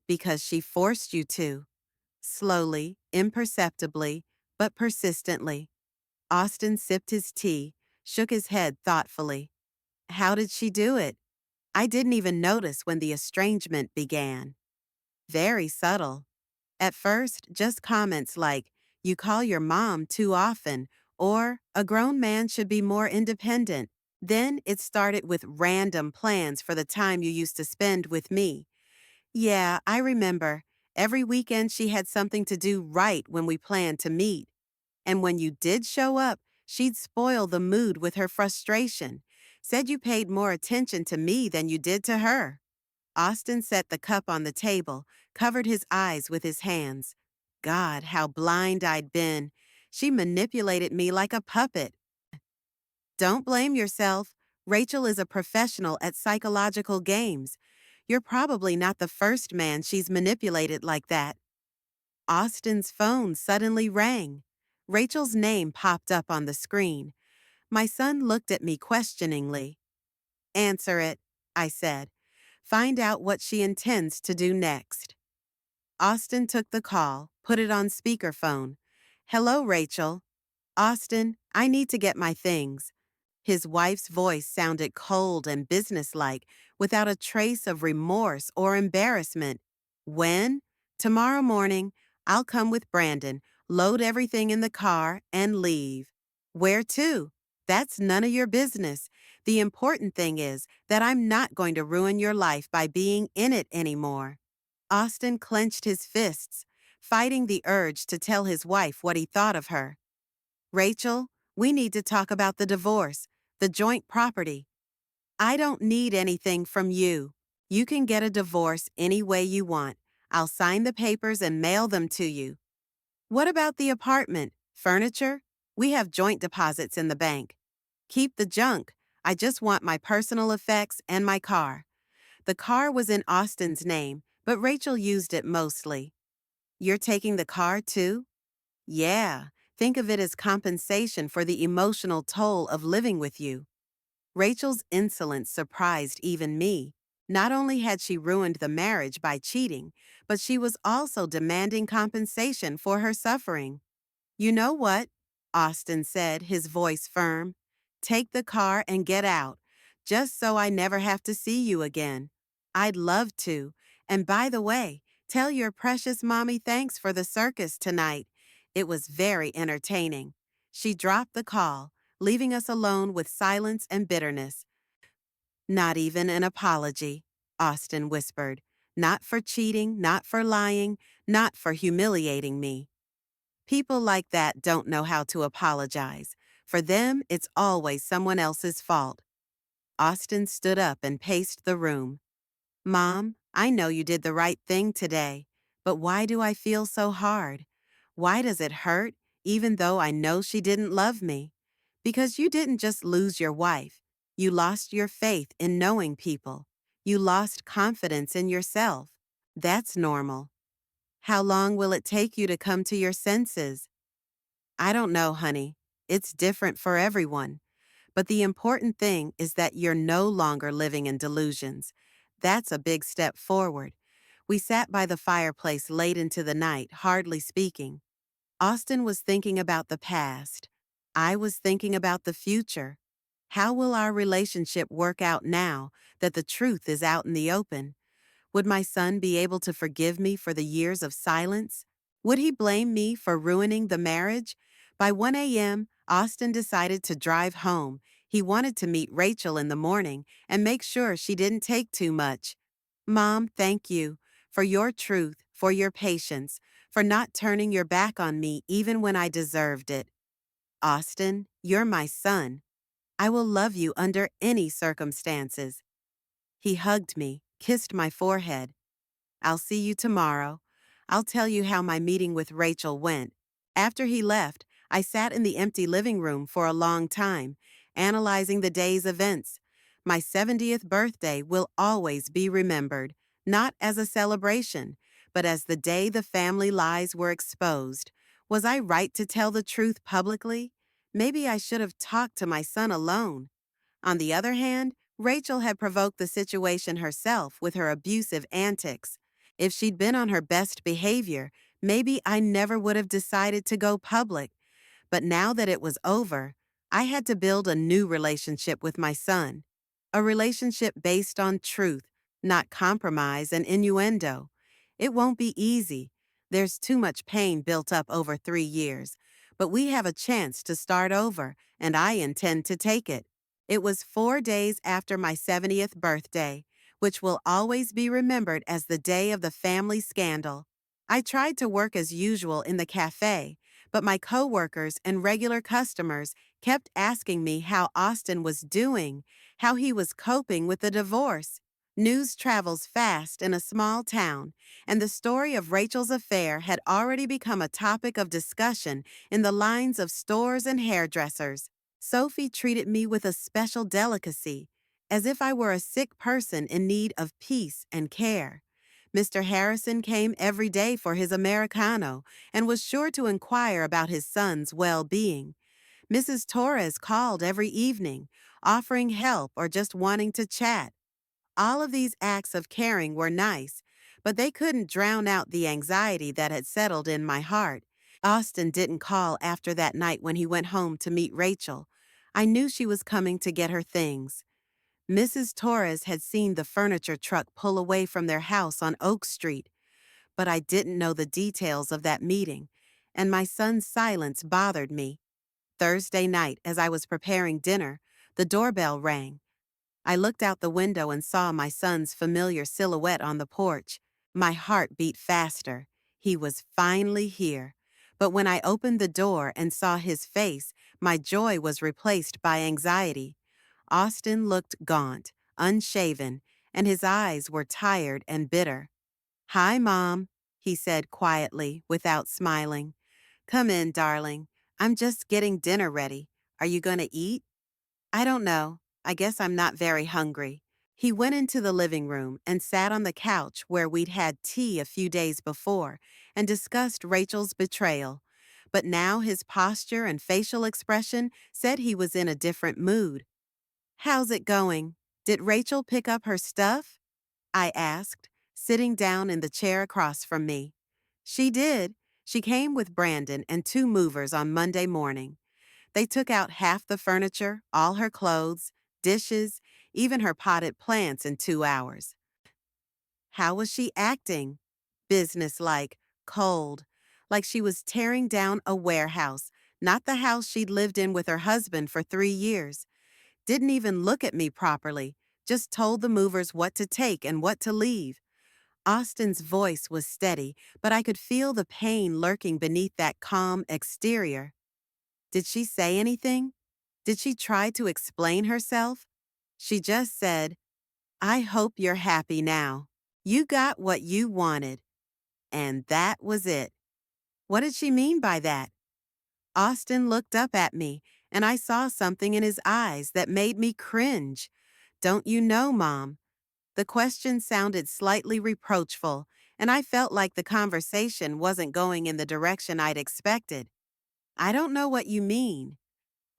Because she forced you to. Slowly, imperceptibly, but persistently. Austin sipped his tea, shook his head thoughtfully. How did she do it? I didn't even notice when the estrangement began. Very subtle. At first, just comments like, you call your mom too often, or a grown man should be more independent. Then it started with random plans for the time you used to spend with me. Yeah, I remember. Every weekend she had something to do right when we planned to meet. And when you did show up, she'd spoil the mood with her frustration. Said you paid more attention to me than you did to her. Austin set the cup on the table, covered his eyes with his hands. God, how blind I'd been. She manipulated me like a puppet. Don't blame yourself. Rachel is a professional at psychological games. You're probably not the first man she's manipulated like that. Austin's phone suddenly rang. Rachel's name popped up on the screen. My son looked at me questioningly. Answer it, I said. Find out what she intends to do next. Austin took the call, put it on speakerphone. Hello, Rachel. Austin, I need to get my things. His wife's voice sounded cold and businesslike, without a trace of remorse or embarrassment. When? Tomorrow morning. I'll come with Brandon, load everything in the car, and leave. Where to? That's none of your business. The important thing is that I'm not going to ruin your life by being in it anymore. Austin clenched his fists, fighting the urge to tell his wife what he thought of her. Rachel, we need to talk about the divorce, the joint property. I don't need anything from you. You can get a divorce any way you want. I'll sign the papers and mail them to you. What about the apartment? Furniture? We have joint deposits in the bank. Keep the junk. I just want my personal effects and my car. The car was in Austin's name, but Rachel used it mostly. You're taking the car too? Yeah. Think of it as compensation for the emotional toll of living with you. Rachel's insolence surprised even me. Not only had she ruined the marriage by cheating, but she was also demanding compensation for her suffering. You know what? Austin said, his voice firm. Take the car and get out, just so I never have to see you again. I'd love to. And by the way, tell your precious mommy thanks for the circus tonight. It was very entertaining. She dropped the call, leaving us alone with silence and bitterness. Not even an apology, Austin whispered. Not for cheating, not for lying, not for humiliating me. People like that don't know how to apologize. For them, it's always someone else's fault. Austin stood up and paced the room. Mom, I know you did the right thing today, but why do I feel so hard? Why does it hurt, even though I know she didn't love me? Because you didn't just lose your wife. You lost your faith in knowing people. You lost confidence in yourself. That's normal. How long will it take you to come to your senses? I don't know, honey. It's different for everyone. But the important thing is that you're no longer living in delusions. That's a big step forward. We sat by the fireplace late into the night, hardly speaking. Austin was thinking about the past. I was thinking about the future. How will our relationship work out now that the truth is out in the open? Would my son be able to forgive me for the years of silence? Would he blame me for ruining the marriage? By 1 a.m., Austin decided to drive home. He wanted to meet Rachel in the morning and make sure she didn't take too much. Mom, thank you for your truth, for your patience, for not turning your back on me even when I deserved it. Austin, you're my son. I will love you under any circumstances. He hugged me, kissed my forehead. I'll see you tomorrow. I'll tell you how my meeting with Rachel went. After he left, I sat in the empty living room for a long time, analyzing the day's events. My 70th birthday will always be remembered, not as a celebration, but as the day the family lies were exposed. Was I right to tell the truth publicly? Maybe I should have talked to my son alone. On the other hand, Rachel had provoked the situation herself with her abusive antics. If she'd been on her best behavior, maybe I never would have decided to go public. But now that it was over, I had to build a new relationship with my son. A relationship based on truth, not compromise and innuendo. It won't be easy. There's too much pain built up over 3 years. But we have a chance to start over, and I intend to take it. It was 4 days after my 70th birthday, which will always be remembered as the day of the family scandal. I tried to work as usual in the cafe, but my coworkers and regular customers kept asking me how Austin was doing, how he was coping with the divorce. News travels fast in a small town, and the story of Rachel's affair had already become a topic of discussion in the lines of stores and hairdressers. Sophie treated me with a special delicacy, as if I were a sick person in need of peace and care. Mr. Harrison came every day for his Americano and was sure to inquire about his son's well-being. Mrs. Torres called every evening, offering help or just wanting to chat. All of these acts of caring were nice, but they couldn't drown out the anxiety that had settled in my heart. Austin didn't call after that night when he went home to meet Rachel. I knew she was coming to get her things. Mrs. Torres had seen the furniture truck pull away from their house on Oak Street, but I didn't know the details of that meeting, and my son's silence bothered me. Thursday night, as I was preparing dinner, the doorbell rang. I looked out the window and saw my son's familiar silhouette on the porch. My heart beat faster. He was finally here. But when I opened the door and saw his face, my joy was replaced by anxiety. Austin looked gaunt, unshaven, and his eyes were tired and bitter. "Hi, Mom," he said quietly, without smiling. "Come in, darling. I'm just getting dinner ready. Are you going to eat? I don't know. I guess I'm not very hungry. He went into the living room and sat on the couch where we'd had tea a few days before and discussed Rachel's betrayal. But now his posture and facial expression said he was in a different mood. How's it going? Did Rachel pick up her stuff? I asked, sitting down in the chair across from me. She did. She came with Brandon and two movers on Monday morning. They took out half the furniture, all her clothes, dishes, even her potted plants in 2 hours. How was she acting? Businesslike, cold, like she was tearing down a warehouse, not the house she'd lived in with her husband for 3 years. Didn't even look at me properly, just told the movers what to take and what to leave. Austin's voice was steady, but I could feel the pain lurking beneath that calm exterior. Did she say anything? Did she try to explain herself? She just said, I hope you're happy now. You got what you wanted. And that was it. What did she mean by that? Austin looked up at me, and I saw something in his eyes that made me cringe. Don't you know, Mom? The question sounded slightly reproachful, and I felt like the conversation wasn't going in the direction I'd expected. I don't know what you mean.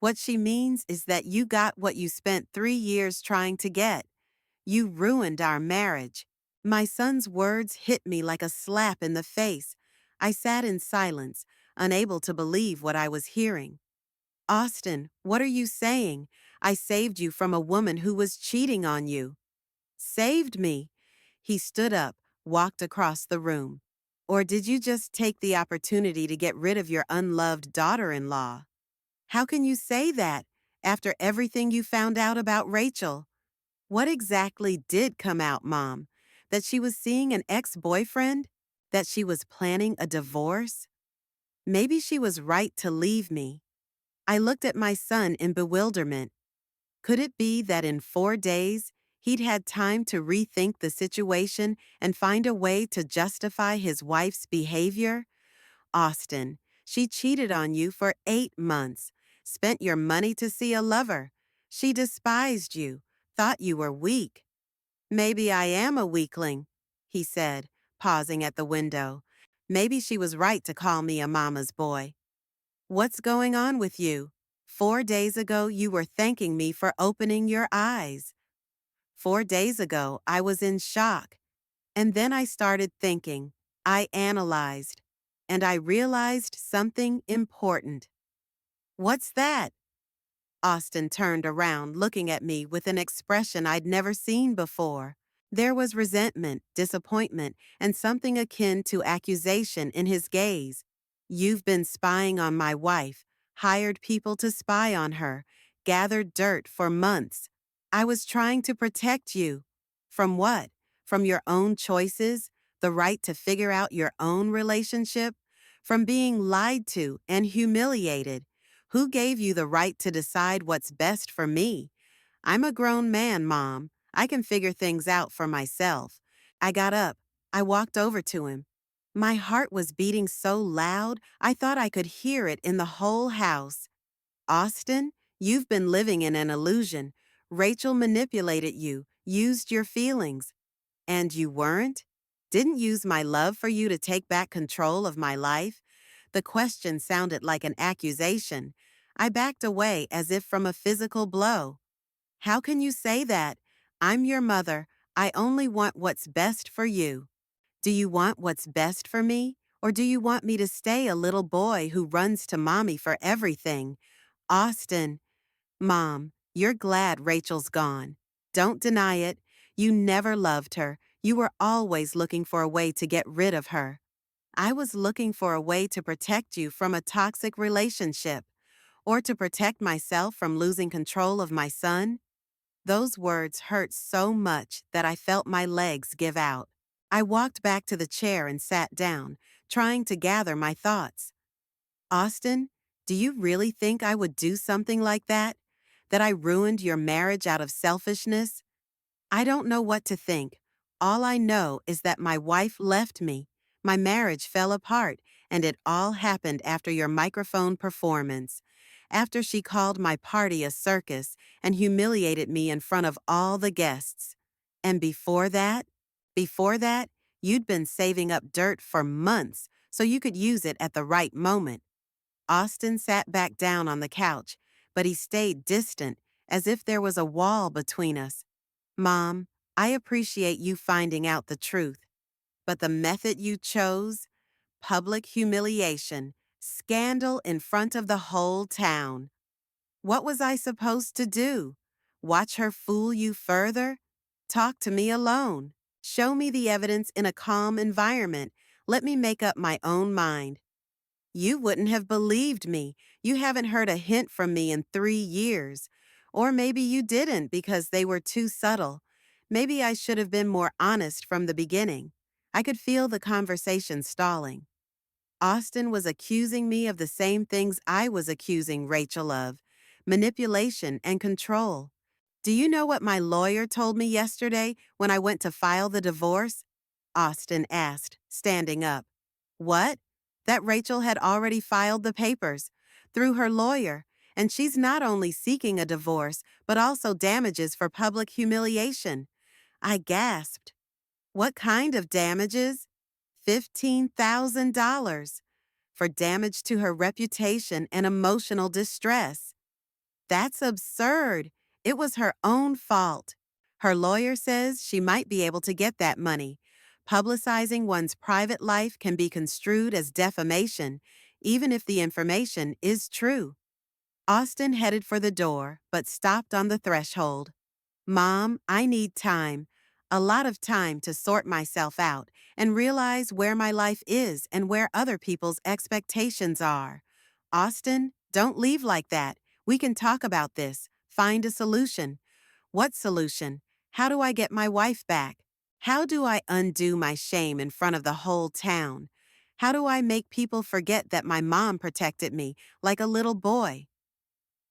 What she means is that you got what you spent 3 years trying to get. You ruined our marriage. My son's words hit me like a slap in the face. I sat in silence, unable to believe what I was hearing. Austin, what are you saying? I saved you from a woman who was cheating on you. Saved me. He stood up, walked across the room. Or did you just take the opportunity to get rid of your unloved daughter-in-law? How can you say that after everything you found out about Rachel? What exactly did come out, Mom? That she was seeing an ex-boyfriend? That she was planning a divorce? Maybe she was right to leave me. I looked at my son in bewilderment. Could it be that in 4 days, he'd had time to rethink the situation and find a way to justify his wife's behavior? Austin, she cheated on you for 8 months, spent your money to see a lover. She despised you, thought you were weak. Maybe I am a weakling, he said, pausing at the window. Maybe she was right to call me a mama's boy. What's going on with you? 4 days ago, you were thanking me for opening your eyes. 4 days ago, I was in shock. And then I started thinking. I analyzed. And I realized something important. What's that? Austin turned around, looking at me with an expression I'd never seen before. There was resentment, disappointment, and something akin to accusation in his gaze. You've been spying on my wife, hired people to spy on her, gathered dirt for months. I was trying to protect you. From what? From your own choices? The right to figure out your own relationship? From being lied to and humiliated? Who gave you the right to decide what's best for me? I'm a grown man, Mom. I can figure things out for myself. I got up. I walked over to him. My heart was beating so loud, I thought I could hear it in the whole house. Austin, you've been living in an illusion. Rachel manipulated you, used your feelings. And you weren't? Didn't use my love for you to take back control of my life? The question sounded like an accusation. I backed away as if from a physical blow. How can you say that? I'm your mother. I only want what's best for you. Do you want what's best for me? Or do you want me to stay a little boy who runs to mommy for everything? Austin, Mom, you're glad Rachel's gone. Don't deny it. You never loved her. You were always looking for a way to get rid of her. I was looking for a way to protect you from a toxic relationship, or to protect myself from losing control of my son. Those words hurt so much that I felt my legs give out. I walked back to the chair and sat down, trying to gather my thoughts. Austin, do you really think I would do something like that? That I ruined your marriage out of selfishness? I don't know what to think. All I know is that my wife left me. My marriage fell apart, And it all happened after your microphone performance. After she called my party a circus and humiliated me in front of all the guests. And before that, you'd been saving up dirt for months so you could use it at the right moment. Austin sat back down on the couch, but he stayed distant, as if there was a wall between us. Mom, I appreciate you finding out the truth, but the method you chose, public humiliation, scandal in front of the whole town. What was I supposed to do? Watch her fool you further? Talk to me alone. Show me the evidence in a calm environment. Let me make up my own mind. You wouldn't have believed me. You haven't heard a hint from me in 3 years. Or maybe you didn't because they were too subtle. Maybe I should have been more honest from the beginning. I could feel the conversation stalling. Austin was accusing me of the same things I was accusing Rachel of: manipulation and control. Do you know what my lawyer told me yesterday when I went to file the divorce? Austin asked, standing up. What? That Rachel had already filed the papers through her lawyer, and she's not only seeking a divorce, but also damages for public humiliation. I gasped. What kind of damages? $15,000 for damage to her reputation and emotional distress. That's absurd. It was her own fault. Her lawyer says she might be able to get that money. Publicizing one's private life can be construed as defamation, even if the information is true. Austin headed for the door, but stopped on the threshold. Mom, I need time, a lot of time to sort myself out and realize where my life is and where other people's expectations are. Austin, don't leave like that. We can talk about this, find a solution. What solution? How do I get my wife back? How do I undo my shame in front of the whole town? How do I make people forget that my mom protected me like a little boy?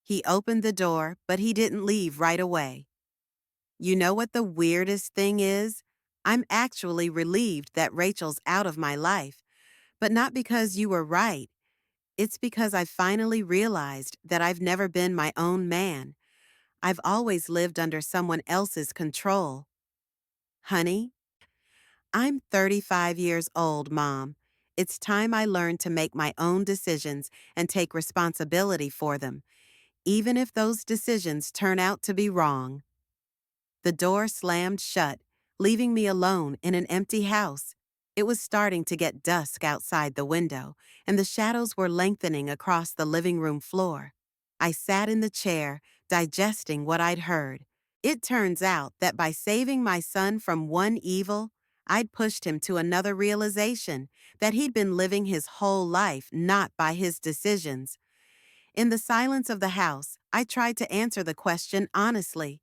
He opened the door, but he didn't leave right away. You know what the weirdest thing is? I'm actually relieved that Rachel's out of my life, but not because you were right. It's because I finally realized that I've never been my own man. I've always lived under someone else's control. Honey, I'm 35 years old, Mom. It's time I learned to make my own decisions and take responsibility for them, even if those decisions turn out to be wrong. The door slammed shut, leaving me alone in an empty house. It was starting to get dusk outside the window, and the shadows were lengthening across the living room floor. I sat in the chair, digesting what I'd heard. It turns out that by saving my son from one evil, I'd pushed him to another realization that he'd been living his whole life not by his decisions. In the silence of the house, I tried to answer the question honestly.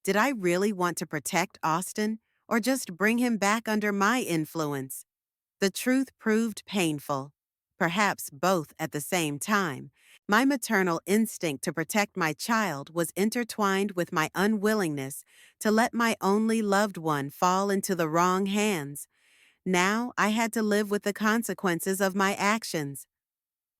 Did I really want to protect Austin, or just bring him back under my influence? The truth proved painful, perhaps both at the same time. My maternal instinct to protect my child was intertwined with my unwillingness to let my only loved one fall into the wrong hands. Now I had to live with the consequences of my actions.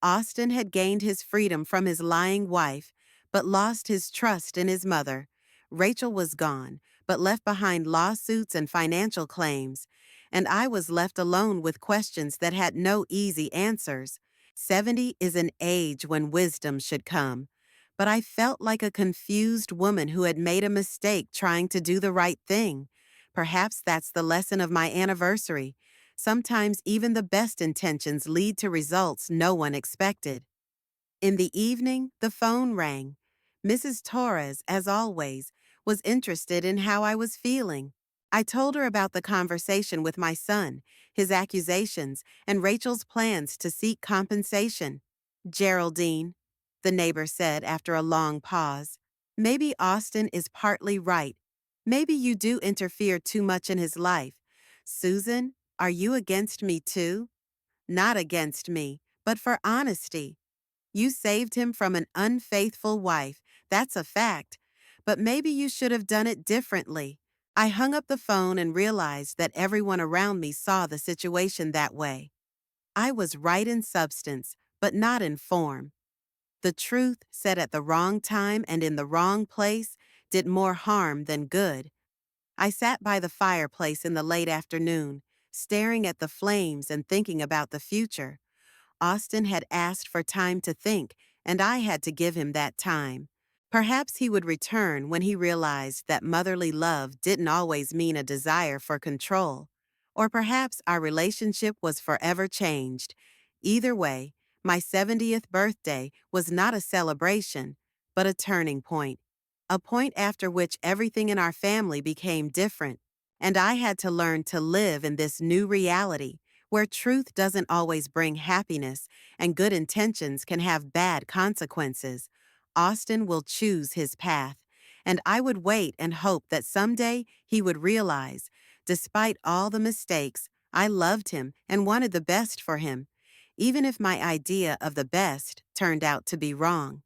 Austin had gained his freedom from his lying wife, but lost his trust in his mother. Rachel was gone, but left behind lawsuits and financial claims, and I was left alone with questions that had no easy answers. 70 is an age when wisdom should come, but I felt like a confused woman who had made a mistake trying to do the right thing. Perhaps that's the lesson of my anniversary. Sometimes even the best intentions lead to results no one expected. In the evening, the phone rang. Mrs. Torres, as always, was interested in how I was feeling. I told her about the conversation with my son, his accusations, and Rachel's plans to seek compensation. Geraldine, the neighbor said after a long pause, maybe Austin is partly right. Maybe you do interfere too much in his life. Susan, are you against me too? Not against me, but for honesty. You saved him from an unfaithful wife, that's a fact. But maybe you should have done it differently. I hung up the phone and realized that everyone around me saw the situation that way. I was right in substance, but not in form. The truth, said at the wrong time and in the wrong place, did more harm than good. I sat by the fireplace in the late afternoon, staring at the flames and thinking about the future. Austin had asked for time to think, and I had to give him that time. Perhaps he would return when he realized that motherly love didn't always mean a desire for control. Or perhaps our relationship was forever changed. Either way, my 70th birthday was not a celebration, but a turning point. A point after which everything in our family became different, and I had to learn to live in this new reality where truth doesn't always bring happiness and good intentions can have bad consequences. Austin will choose his path, and I would wait and hope that someday he would realize, despite all the mistakes, I loved him and wanted the best for him, even if my idea of the best turned out to be wrong.